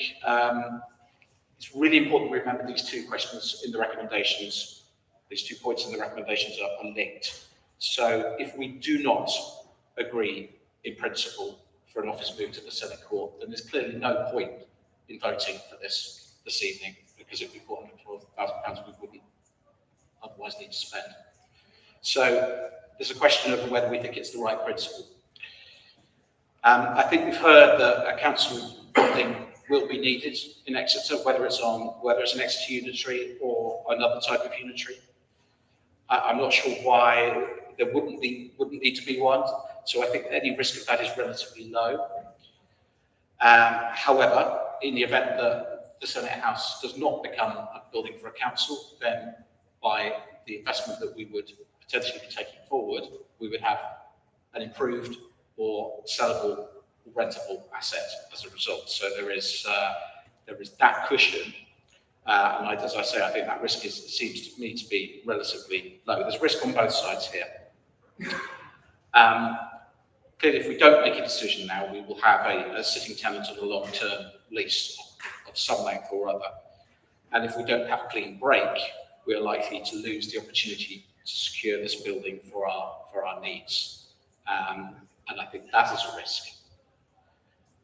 it's really important we remember these two questions in the recommendations. These 2 points in the recommendations are linked. So if we do not agree in principle for an office move to the Senate Court, then there's clearly no point in voting for this evening, because it would be £412,000 we wouldn't otherwise need to spend. So there's a question of whether we think it's the right principle. I think we've heard that a council building will be needed in Exeter, whether it's an Exeter unitary or another type of unitary. I'm not sure why there wouldn't need to be one. So I think any risk of that is relatively low. However, in the event that the Senate House does not become a building for a council, then by the investment that we would potentially be taking forward, we would have an improved or sellable or rentable asset as a result. So there is that cushion. And as I say, I think that risk seems to me to be relatively low. There's risk on both sides here. Clearly, if we don't make a decision now, we will have a sitting tenant on a long-term lease of some length or other. And if we don't have a clean break, we are likely to lose the opportunity to secure this building for our needs. And I think that is a risk.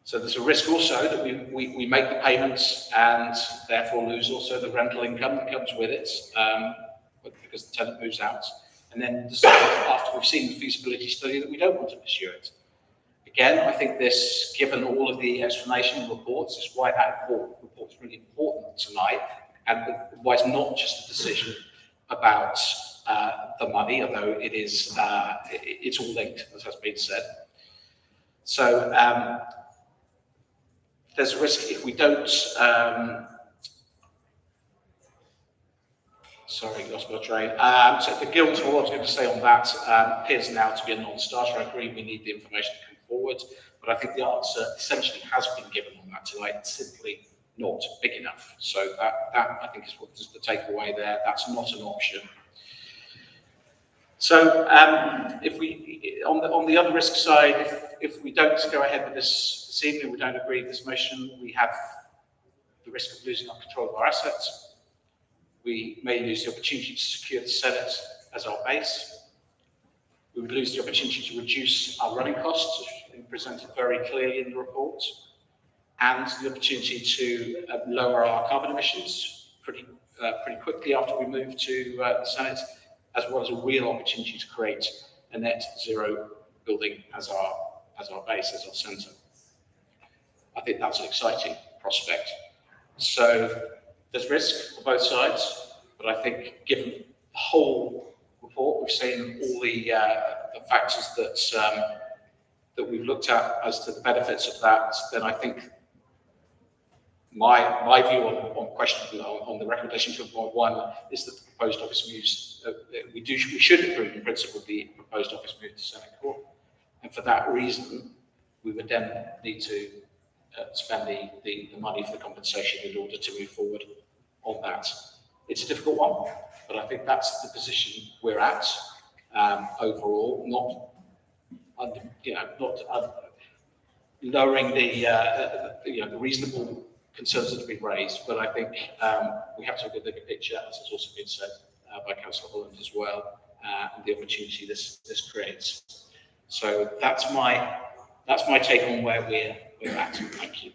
So there's a risk also that we make the payments and therefore lose also the rental income that comes with it, because the tenant moves out, and then decide after we've seen the feasibility study that we don't want to pursue it. Again, I think this, given all of the explanation reports, is why that report is really important tonight, and why it's not just a decision about the money, although it is, it's all linked, as has been said. So there's a risk if we don't, sorry, lost my train. So the Guildhall, I was going to say on that, appears now to be a non-starter. I agree we need the information to come forward, but I think the answer essentially has been given on that tonight. It's simply not big enough. So that I think is what is the takeaway there. That's not an option. So if we, on the other risk side, if we don't go ahead with this evening, we don't agree with this motion, we have the risk of losing our control of our assets. We may lose the opportunity to secure the Senate as our base. We would lose the opportunity to reduce our running costs, which has been presented very clearly in the report, and the opportunity to lower our carbon emissions pretty quickly after we move to the Senate, as well as a real opportunity to create a net zero building as our base, as our centre. I think that's an exciting prospect. So there's risk on both sides, but I think given the whole report, we've seen all the factors that we've looked at as to the benefits of that, then I think my view on the recommendation 2.1 is that the proposed office moves, we should approve in principle the proposed office move to Senate Court. And for that reason, we would then need to spend the money for the compensation in order to move forward on that. It's a difficult one, but I think that's the position we're at overall, not lowering the reasonable concerns that have been raised, but I think we have to look at the bigger picture, as has also been said by Councillor Holland as well, and the opportunity this creates. So that's my take on where we're at. Thank you.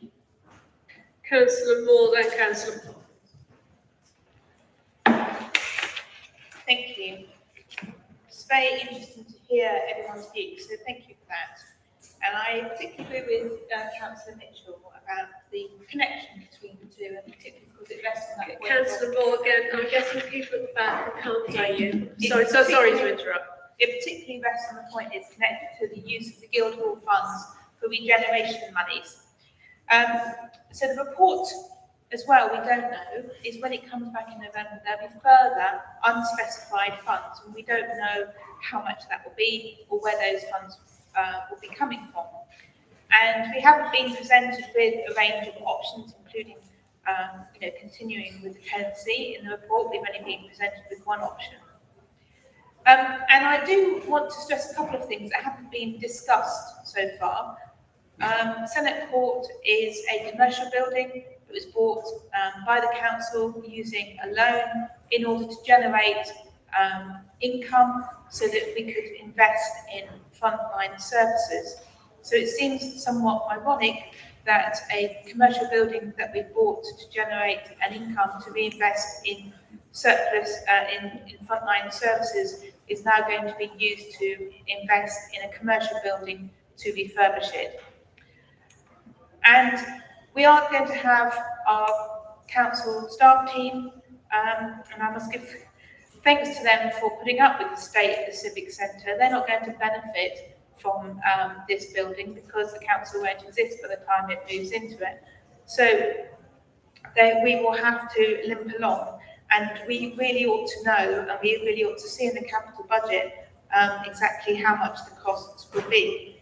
Councillor Moore, then Councillor. Thank you. It's very interesting to hear everyone's views, so thank you for that. And I particularly agree with Councillor Mitchell about the connection between the two, and particularly because it rests on that point. Councillor Moore again, I'm getting people at the back who can't hear you. Sorry to interrupt. It particularly rests on the point it's connected to the use of the Guildhall funds for regeneration monies. So the report as well, we don't know, is when it comes back in November, there'll be further unspecified funds, and we don't know how much that will be or where those funds will be coming from. And we haven't been presented with a range of options, including continuing with the tenancy. In the report, we've only been presented with one option. And I do want to stress a couple of things that haven't been discussed so far. Senate Court is a commercial building that was bought by the council using a loan in order to generate income so that we could invest in frontline services. So it seems somewhat ironic that a commercial building that we bought to generate an income to reinvest in surplus in frontline services is now going to be used to invest in a commercial building to refurbish it. And we are going to have our council staff team, and I must give thanks to them for putting up with the state of the Civic Centre. They're not going to benefit from this building because the council won't exist by the time it moves into it. So we will have to limp along, and we really ought to know, and we really ought to see in the capital budget exactly how much the costs will be.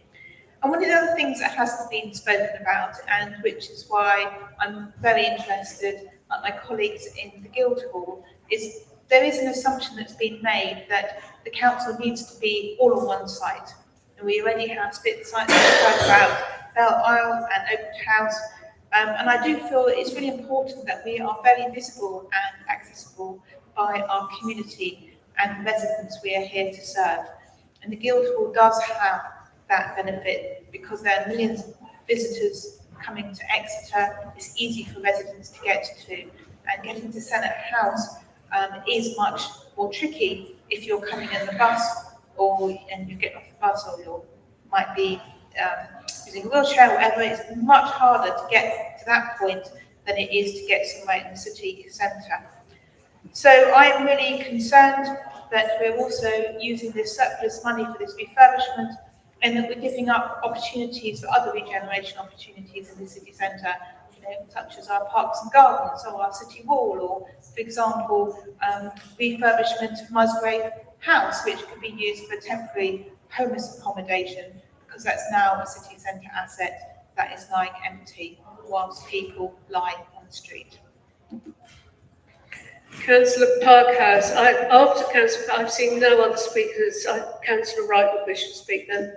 And one of the other things that hasn't been spoken about, and which is why I'm very interested, like my colleagues in the Guildhall, is there is an assumption that's been made that the council needs to be all on one site. And we already have split sites about Belle Isle and Oakwood House. And I do feel that it's really important that we are very visible and accessible by our community and residents we are here to serve. And the Guildhall does have that benefit because there are millions of visitors coming to Exeter. It's easy for residents to get to, and getting to Senate House is much more tricky if you're coming in the bus and you get off the bus, or you might be using a wheelchair or whatever. It's much harder to get to that point than it is to get somewhere in the city centre. So I'm really concerned that we're also using this surplus money for this refurbishment, and that we're giving up opportunities for other regeneration opportunities in the city centre, such as our parks and gardens or our city wall, or, for example, refurbishment of Musgrave House, which could be used for temporary homeless accommodation, because that's now a city centre asset that is lying empty whilst people lie on the street. Councillor Parkhouse. After Councillor, I've seen no other speakers. Councillor Wright would wish to speak then.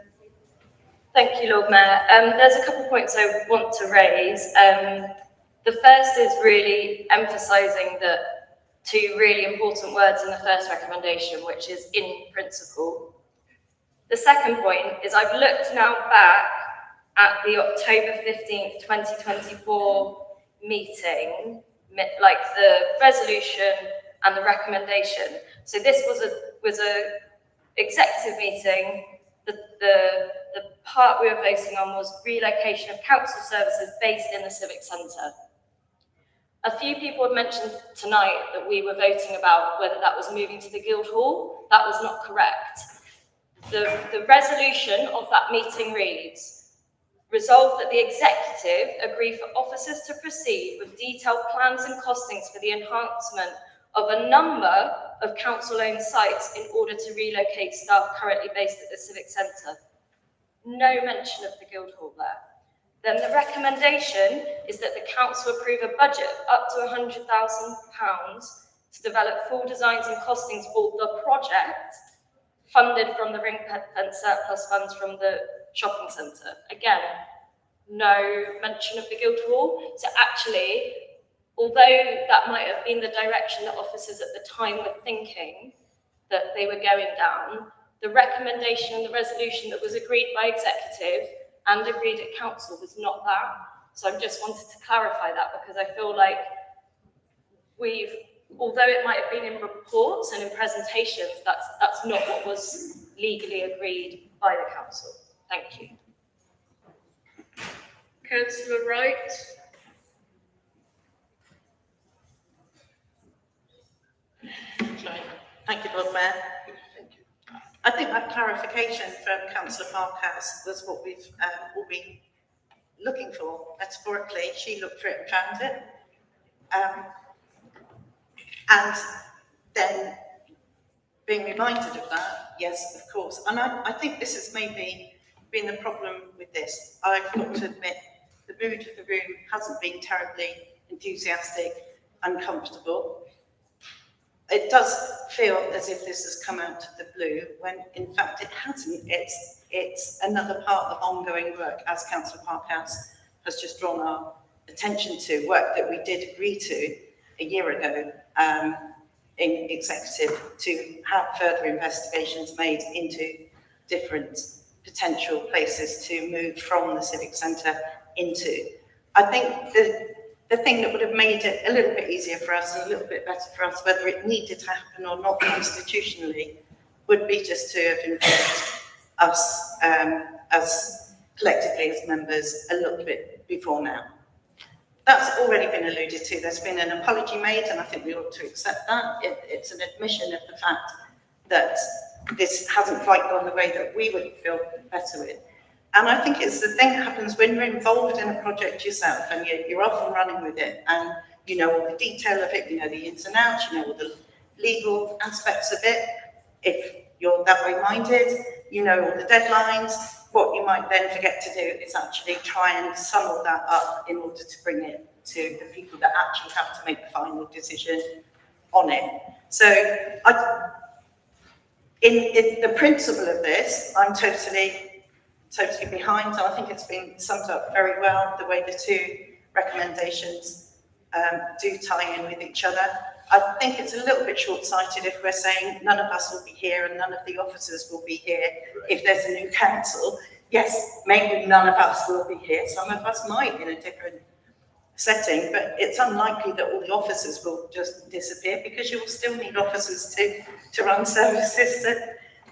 Thank you, Lord Mayor. There's a couple of points I want to raise. The first is really emphasising that two really important words in the first recommendation, which is in principle. The second point is I've looked now back at the October 15th, 2024 meeting, like the resolution and the recommendation. So this was a executive meeting. The part we were voting on was relocation of council services based in the Civic Centre. A few people have mentioned tonight that we were voting about whether that was moving to the Guildhall. That was not correct. The resolution of that meeting reads, resolve that the executive agree for officers to proceed with detailed plans and costings for the enhancement of a number of council-owned sites in order to relocate staff currently based at the Civic Centre. no mention of the Guildhall there. Then the recommendation is that the council approve a budget of up to £100,000 to develop full designs and costings for the project, funded from the ring fence surplus funds from the shopping centre. Again, no mention of the Guildhall. So actually, although that might have been the direction that officers at the time were thinking that they were going down, the recommendation and the resolution that was agreed by executive and agreed at council was not that. So I just wanted to clarify that, because I feel like although it might have been in reports and in presentations, that's not what was legally agreed by the council. Thank you. Councillor Wright. Thank you, Lord Mayor. I think that clarification from Councillor Parkhouse was what we've all been looking for. Metaphorically, she looked for it and found it. And then being reminded of that, yes, of course. And I think this has maybe been the problem with this. I've got to admit, the mood of the room hasn't been terribly enthusiastic and comfortable. It does feel as if this has come out of the blue, when in fact it hasn't. It's another part of ongoing work, as Councillor Parkhouse has just drawn our attention to, work that we did agree to a year ago in executive, to have further investigations made into different potential places to move from the civic centre into. I think the thing that would have made it a little bit easier for us and a little bit better for us, whether it needed to happen or not constitutionally, would be just to have informed us as collectively as members a little bit before now. That's already been alluded to. There's been an apology made, and I think we ought to accept that. It's an admission of the fact that this hasn't quite gone the way that we would feel better with. And I think it's the thing that happens when you're involved in a project yourself and you're off and running with it, and you know all the detail of it, you know the ins and outs, you know all the legal aspects of it. If you're that way minded, you know all the deadlines. What you might then forget to do is actually try and sum all that up in order to bring it to the people that actually have to make the final decision on it. So in the principle of this, I'm totally behind. I think it's been summed up very well, the way the two recommendations do tie in with each other. I think it's a little bit short-sighted if we're saying none of us will be here and none of the officers will be here if there's a new council. Yes, maybe none of us will be here. Some of us might in a different setting, but it's unlikely that all the officers will just disappear, because you will still need officers to run services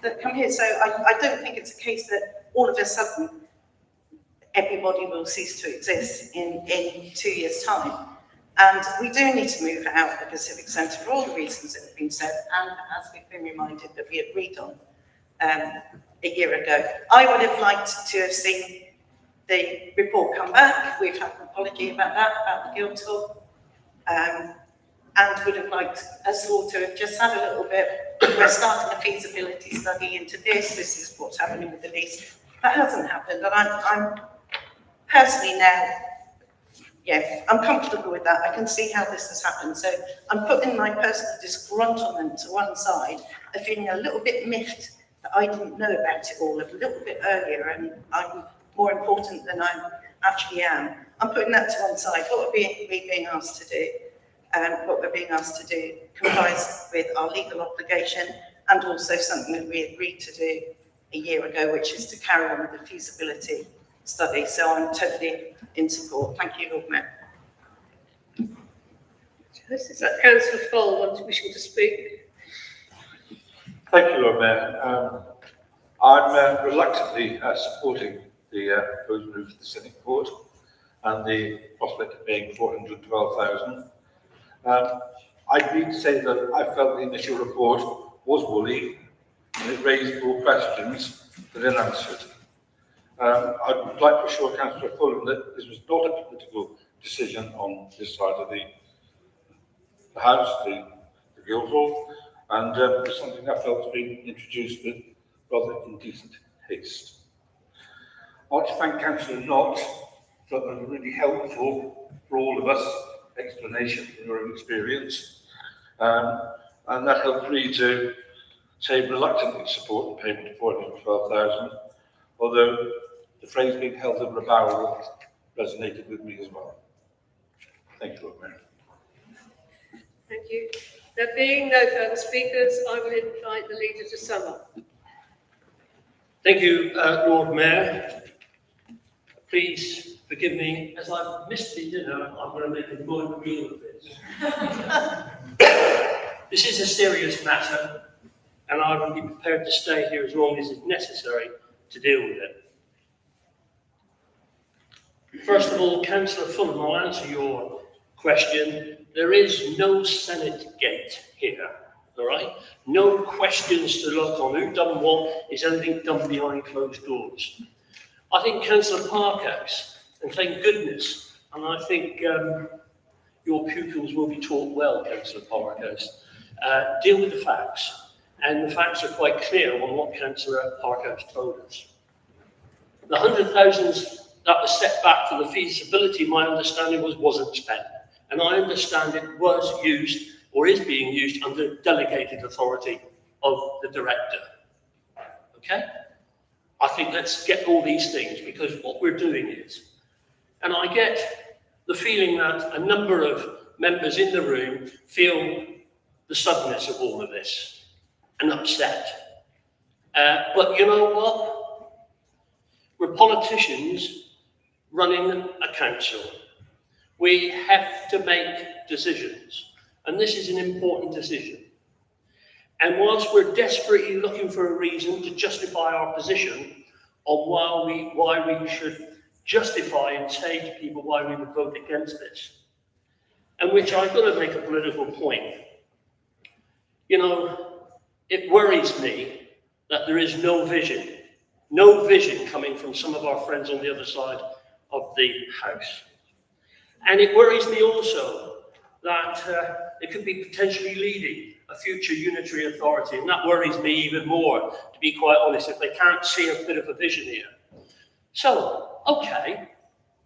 that come here. So I don't think it's a case that all of a sudden everybody will cease to exist in 2 years' time. And we do need to move out of the civic centre for all the reasons that have been said, and as we've been reminded that we agreed on a year ago. I would have liked to have seen the report come back. We've had an apology about that, about the Guildhall, and would have liked us all to have just had a little bit. We're starting a feasibility study into this. This is what's happening with the lease. That hasn't happened, and I'm personally now, yeah, I'm comfortable with that. I can see how this has happened. So I'm putting my personal disgruntlement to one side, of feeling a little bit miffed that I didn't know about it all a little bit earlier, and I'm more important than I actually am. I'm putting that to one side. What we're being asked to do, what we're being asked to do complies with our legal obligation, and also something that we agreed to do a year ago, which is to carry on with the feasibility study. So I'm totally in support. Thank you, Lord Mayor. Is that Councillor Fole wishing to speak? Thank you, Lord Mayor. I'm reluctantly supporting the proposed move to the Senate Court and the prospect of paying 412,000. I need to say that I felt the initial report was woolly and it raised more questions than it answered. I would like to assure Councillor Fulham that this was not a political decision on this side of the House, the Guildhall, and it's something I felt has been introduced with rather indecent haste. I'd like to thank Councillor Knott for a really helpful, for all of us, explanation from your own experience. And that helped me to say reluctantly support the payment of 412,000, although the phrase being held over a barrel resonated with me as well. Thank you, Lord Mayor. Thank you. There being no further speakers, I will invite the leader to sum up. Thank you, Lord Mayor. Please forgive me, as I've missed the dinner, I'm going to make a good meal of this. This is a serious matter, and I will be prepared to stay here as long as it's necessary to deal with it. First of all, Councillor Fulham, I'll answer your question. There is no Senate gate here, all right? No questions to look on who done what, is anything done behind closed doors. I think Councillor Parkhouse, and thank goodness, and I think your pupils will be taught well, Councillor Parkhouse, deal with the facts. And the facts are quite clear on what Councillor Parkhouse told us. The 100,000 that was set back for the feasibility, my understanding wasn't spent. And I understand it was used, or is being used, under delegated authority of the director. Okay? I think let's get all these things, because what we're doing is, and I get the feeling that a number of members in the room feel the suddenness of all of this and upset. But you know what? We're politicians running a council. We have to make decisions, and this is an important decision. And whilst we're desperately looking for a reason to justify our position on why we should justify and say to people why we would vote against this, and which I've got to make a political point. You know, it worries me that there is no vision coming from some of our friends on the other side of the House. And it worries me also that it could be potentially leading a future unitary authority, and that worries me even more, to be quite honest, if they can't see a bit of a vision here. So, okay,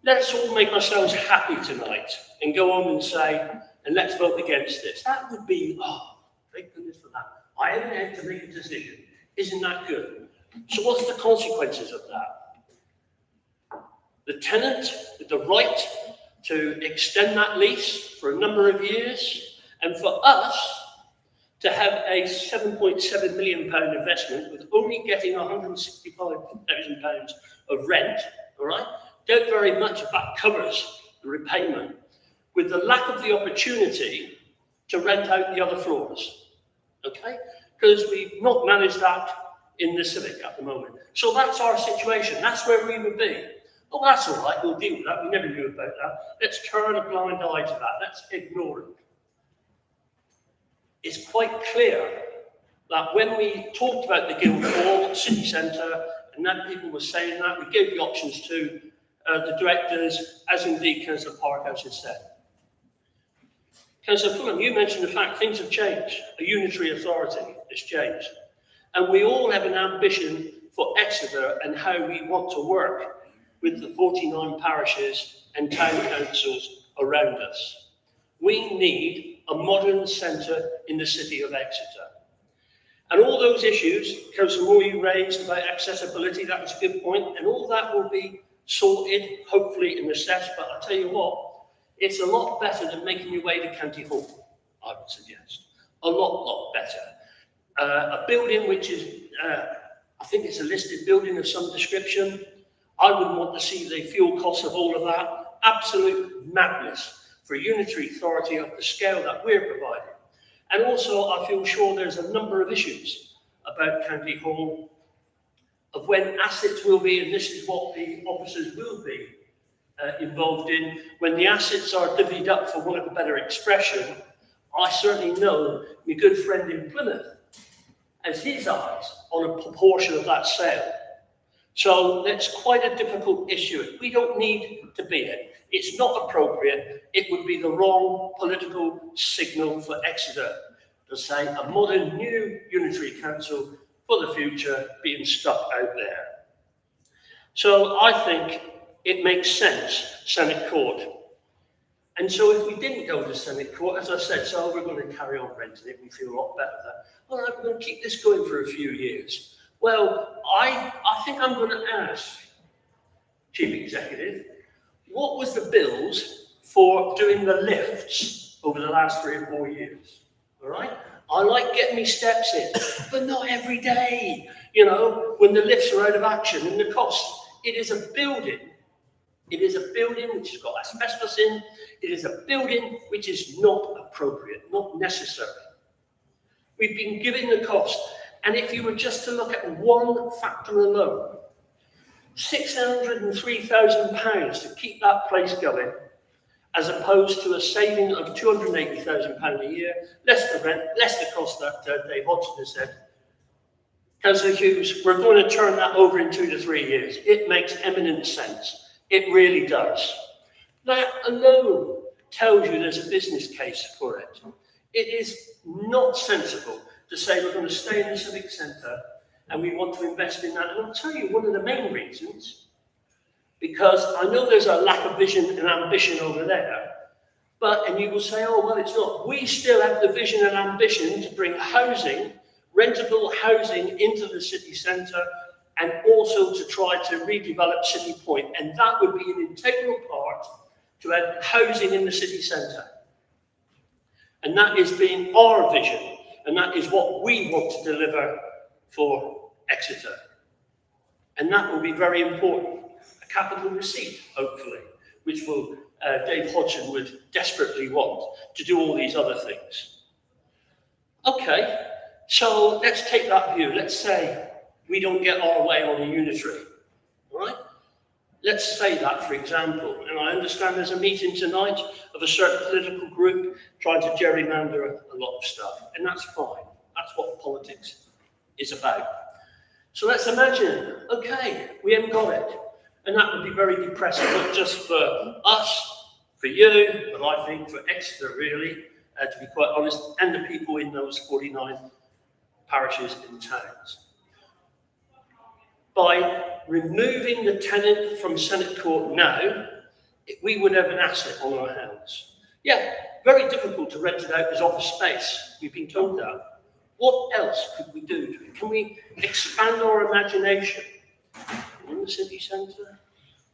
let's all make ourselves happy tonight and go on and say, and let's vote against this. That would be, oh, thank goodness for that. I haven't had to make a decision. Isn't that good? So what's the consequences of that? The tenant with the right to extend that lease for a number of years, and for us to have a £7.7 million investment with only getting £165,000 of rent, all right? Don't very much if that covers the repayment, with the lack of the opportunity to rent out the other floors, okay? Because we've not managed that in the Civic at the moment. So that's our situation. That's where we would be. Oh, that's all right, we'll deal with that. We never knew about that. Let's turn a blind eye to that. Let's ignore it. It's quite clear that when we talked about the Guildhall City Centre, and that people were saying that, we gave the options to the directors, as indeed Councillor Parkhouse has said. Councillor Fulham, you mentioned the fact things have changed. A unitary authority has changed. And we all have an ambition for Exeter and how we want to work with the 49 parishes and town councils around us. We need a modern centre in the city of Exeter. And all those issues, Councillor Moore, you raised about accessibility, that was a good point, and all that will be sorted, hopefully, and assessed. But I'll tell you what, it's a lot better than making your way to County Hall, I would suggest. A lot better. A building which is, I think it's a listed building of some description. I wouldn't want to see the fuel costs of all of that. Absolute madness for a unitary authority of the scale that we're providing. And also, I feel sure there's a number of issues about County Hall, of when assets will be, and this is what the officers will be involved in. When the assets are divvied up, for want of a better expression, I certainly know my good friend in Plymouth has his eyes on a proportion of that sale. So that's quite a difficult issue. We don't need to be it. It's not appropriate. It would be the wrong political signal for Exeter to say a modern new unitary council for the future being stuck out there. So I think it makes sense, Senate Court. And so if we didn't go to Senate Court, as I said, so we're going to carry on renting it, we feel a lot better there. All right, we're going to keep this going for a few years. Well, I think I'm going to ask Chief Executive, what was the bills for doing the lifts over the last 3 or 4 years? All right? I like getting me steps in, but not every day. You know, when the lifts are out of action and the cost. It is a building. It is a building which has got asbestos in. It is a building which is not appropriate, not necessary. We've been given the cost. And if you were just to look at one factor alone, £603,000 to keep that place going, as opposed to a saving of £280,000 a year, less the rent, less the cost that Dave Hodgson has said. Councillor Hughes, we're going to turn that over in 2 to 3 years. It makes eminent sense. It really does. That alone tells you there's a business case for it. It is not sensible to say we're going to stay in the Civic Centre and we want to invest in that. And I'll tell you one of the main reasons, because I know there's a lack of vision and ambition over there, and you will say, oh, well, it's not. We still have the vision and ambition to bring housing, rentable housing into the city centre, and also to try to redevelop City Point. And that would be an integral part to have housing in the city centre. And that is being our vision, and that is what we want to deliver for Exeter. And that will be very important. A capital receipt, hopefully, which will Dave Hodgson would desperately want to do all these other things. Okay, so let's take that view. Let's say we don't get our way on a unitary, all right? Let's say that, for example, and I understand there's a meeting tonight of a certain political group trying to gerrymander a lot of stuff, and that's fine. That's what politics is about. So let's imagine, okay, we haven't got it. And that would be very depressing, not just for us, for you, but I think for Exeter, really, to be quite honest, and the people in those 49 parishes and towns. By removing the tenant from Senate Court now, we would have an asset on our hands. Yeah, very difficult to rent it out as office space. We've been told that. What else could we do to it? Can we expand our imagination? In the city centre?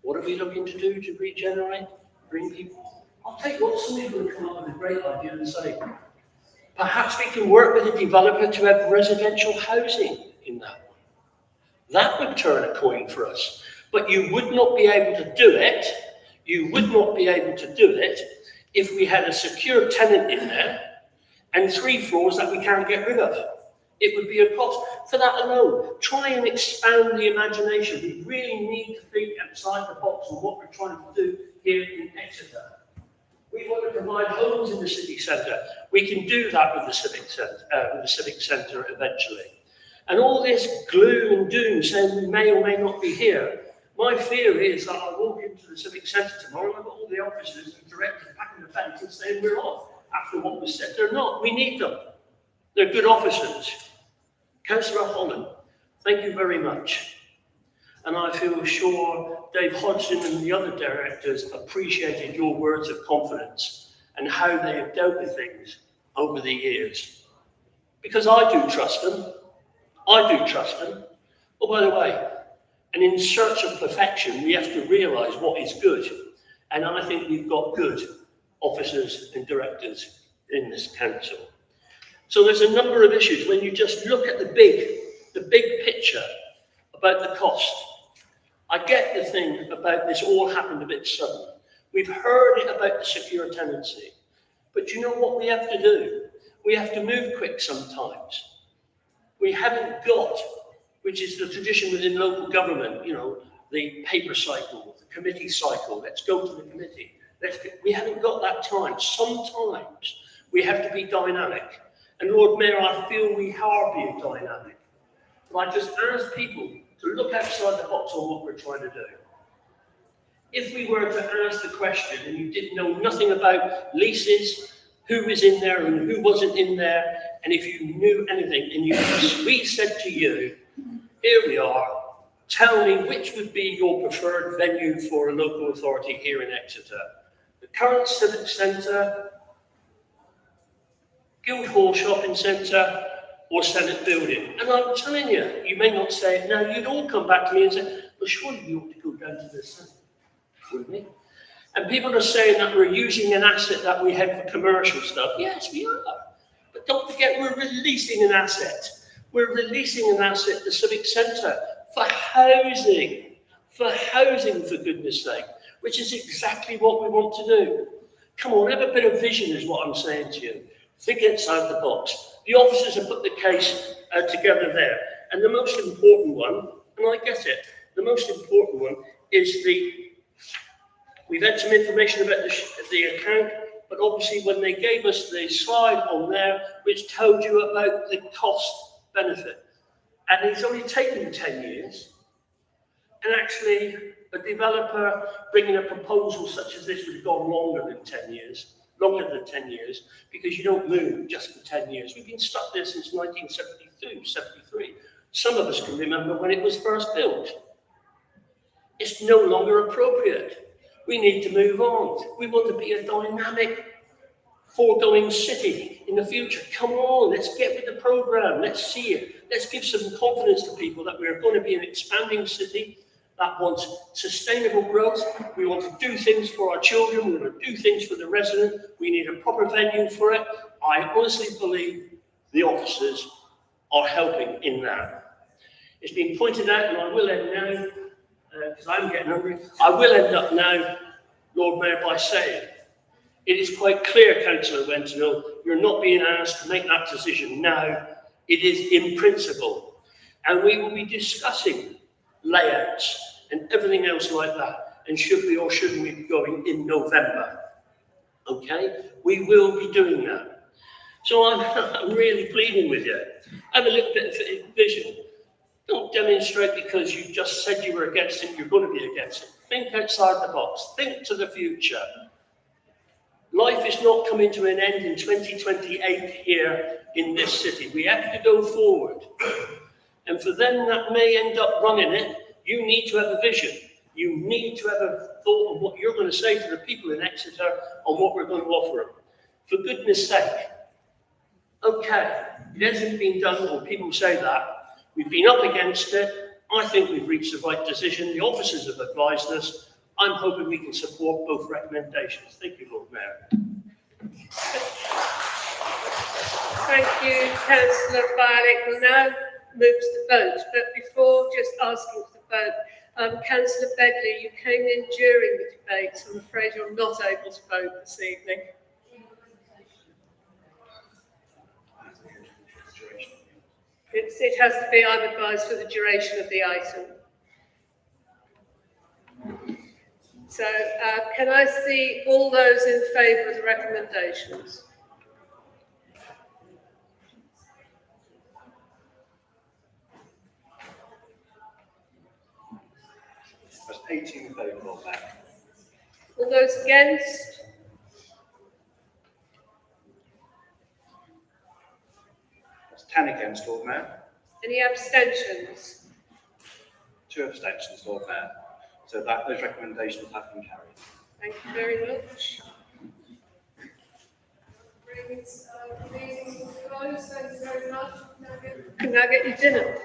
What are we looking to do to regenerate, bring people? I'll tell you what, somebody's going to come up with a great idea and say, perhaps we can work with a developer to have residential housing in that one. That would turn a coin for us. But you would not be able to do it, if we had a secure tenant in there and 3 floors that we can't get rid of. It would be a cost. For that alone, try and expand the imagination. We really need to think outside the box on what we're trying to do here in Exeter. We want to provide homes in the city centre. We can do that with the civic centre, eventually. And all this gloom and doom saying we may or may not be here. My fear is that I walk into the civic centre tomorrow and I've got all the officers and directors packing the bags and saying we're off after what was said. They're not. We need them. They're good officers. Councillor Holland, thank you very much. And I feel sure Dave Hodgson and the other directors appreciated your words of confidence and how they have dealt with things over the years. Because I do trust them. Oh, by the way, and in search of perfection, we have to realise what is good. And I think we've got good officers and directors in this council. So there's a number of issues. When you just look at the big picture about the cost, I get the thing about this all happened a bit sudden. We've heard it about the secure tenancy. But you know what we have to do? We have to move quick sometimes. We haven't got, which is the tradition within local government, you know, the paper cycle, the committee cycle, let's go to the committee. We haven't got that time. Sometimes we have to be dynamic. And Lord Mayor, I feel we are being dynamic. But I just ask people to look outside the box on what we're trying to do. If we were to ask the question and you didn't know nothing about leases, who was in there and who wasn't in there, and if you knew anything and we said to you, here we are, tell me which would be your preferred venue for a local authority here in Exeter. The current Civic Centre, Guildhall Shopping Centre, or Senate Building. And I'm telling you, you may not say it now, you'd all come back to me and say, well, surely we ought to go down to the Senate, wouldn't we? And people are saying that we're using an asset that we have for commercial stuff. Yes, we are. But don't forget, we're releasing an asset. We're releasing an asset, the Civic Centre, for housing, for goodness sake, which is exactly what we want to do. Come on, have a bit of vision is what I'm saying to you. Think outside the box. The officers have put the case together there. And the most important one, and I get it, the most important one is we've had some information about the account, but obviously when they gave us the slide on there, which told you about the cost benefit, and it's only taken 10 years, and actually a developer bringing a proposal such as this would have gone longer than 10 years, because you don't move just for 10 years. We've been stuck there since 1972, 73. Some of us can remember when it was first built. It's no longer appropriate. We need to move on. We want to be a dynamic, foregoing city in the future. Come on, let's get with the programme. Let's see it. Let's give some confidence to people that we're going to be an expanding city that wants sustainable growth. We want to do things for our children. We want to do things for the resident. We need a proper venue for it. I honestly believe the officers are helping in that. It's been pointed out, and I will end now, because I'm getting hungry. I will end up now, Lord Mayor, by saying, it is quite clear, Councillor Wentenhill, you're not being asked to make that decision now. It is in principle. And we will be discussing layouts and everything else like that. And should we or shouldn't we be going in November? Okay? We will be doing that. So I'm really pleading with you. Have a little bit of vision. Don't demonstrate because you just said you were against it, you're going to be against it. Think outside the box. Think to the future. Life is not coming to an end in 2028 here in this city. We have to go forward. And for them that may end up running it, you need to have a vision. You need to have a thought of what you're going to say to the people in Exeter on what we're going to offer them. For goodness sake. Okay, it hasn't been done, or people say that. We've been up against it. I think we've reached the right decision. The officers have advised us. I'm hoping we can support both recommendations. Thank you, Lord Mayor. Thank you, Councillor Barlick. We'll now move to the vote, but before just asking for the vote, Councillor Begley, you came in during the debate, so I'm afraid you're not able to vote this evening. It has to be, I'm advised, for the duration of the item. So can I see all those in favour of the recommendations? That's 18 in favour of that. All those against? That's 10 against, Lord Mayor. Any abstentions? 2 abstentions, Lord Mayor. So those recommendations have been carried. Thank you very much. Brings meeting to close. Thank you very much. Can I get your dinner?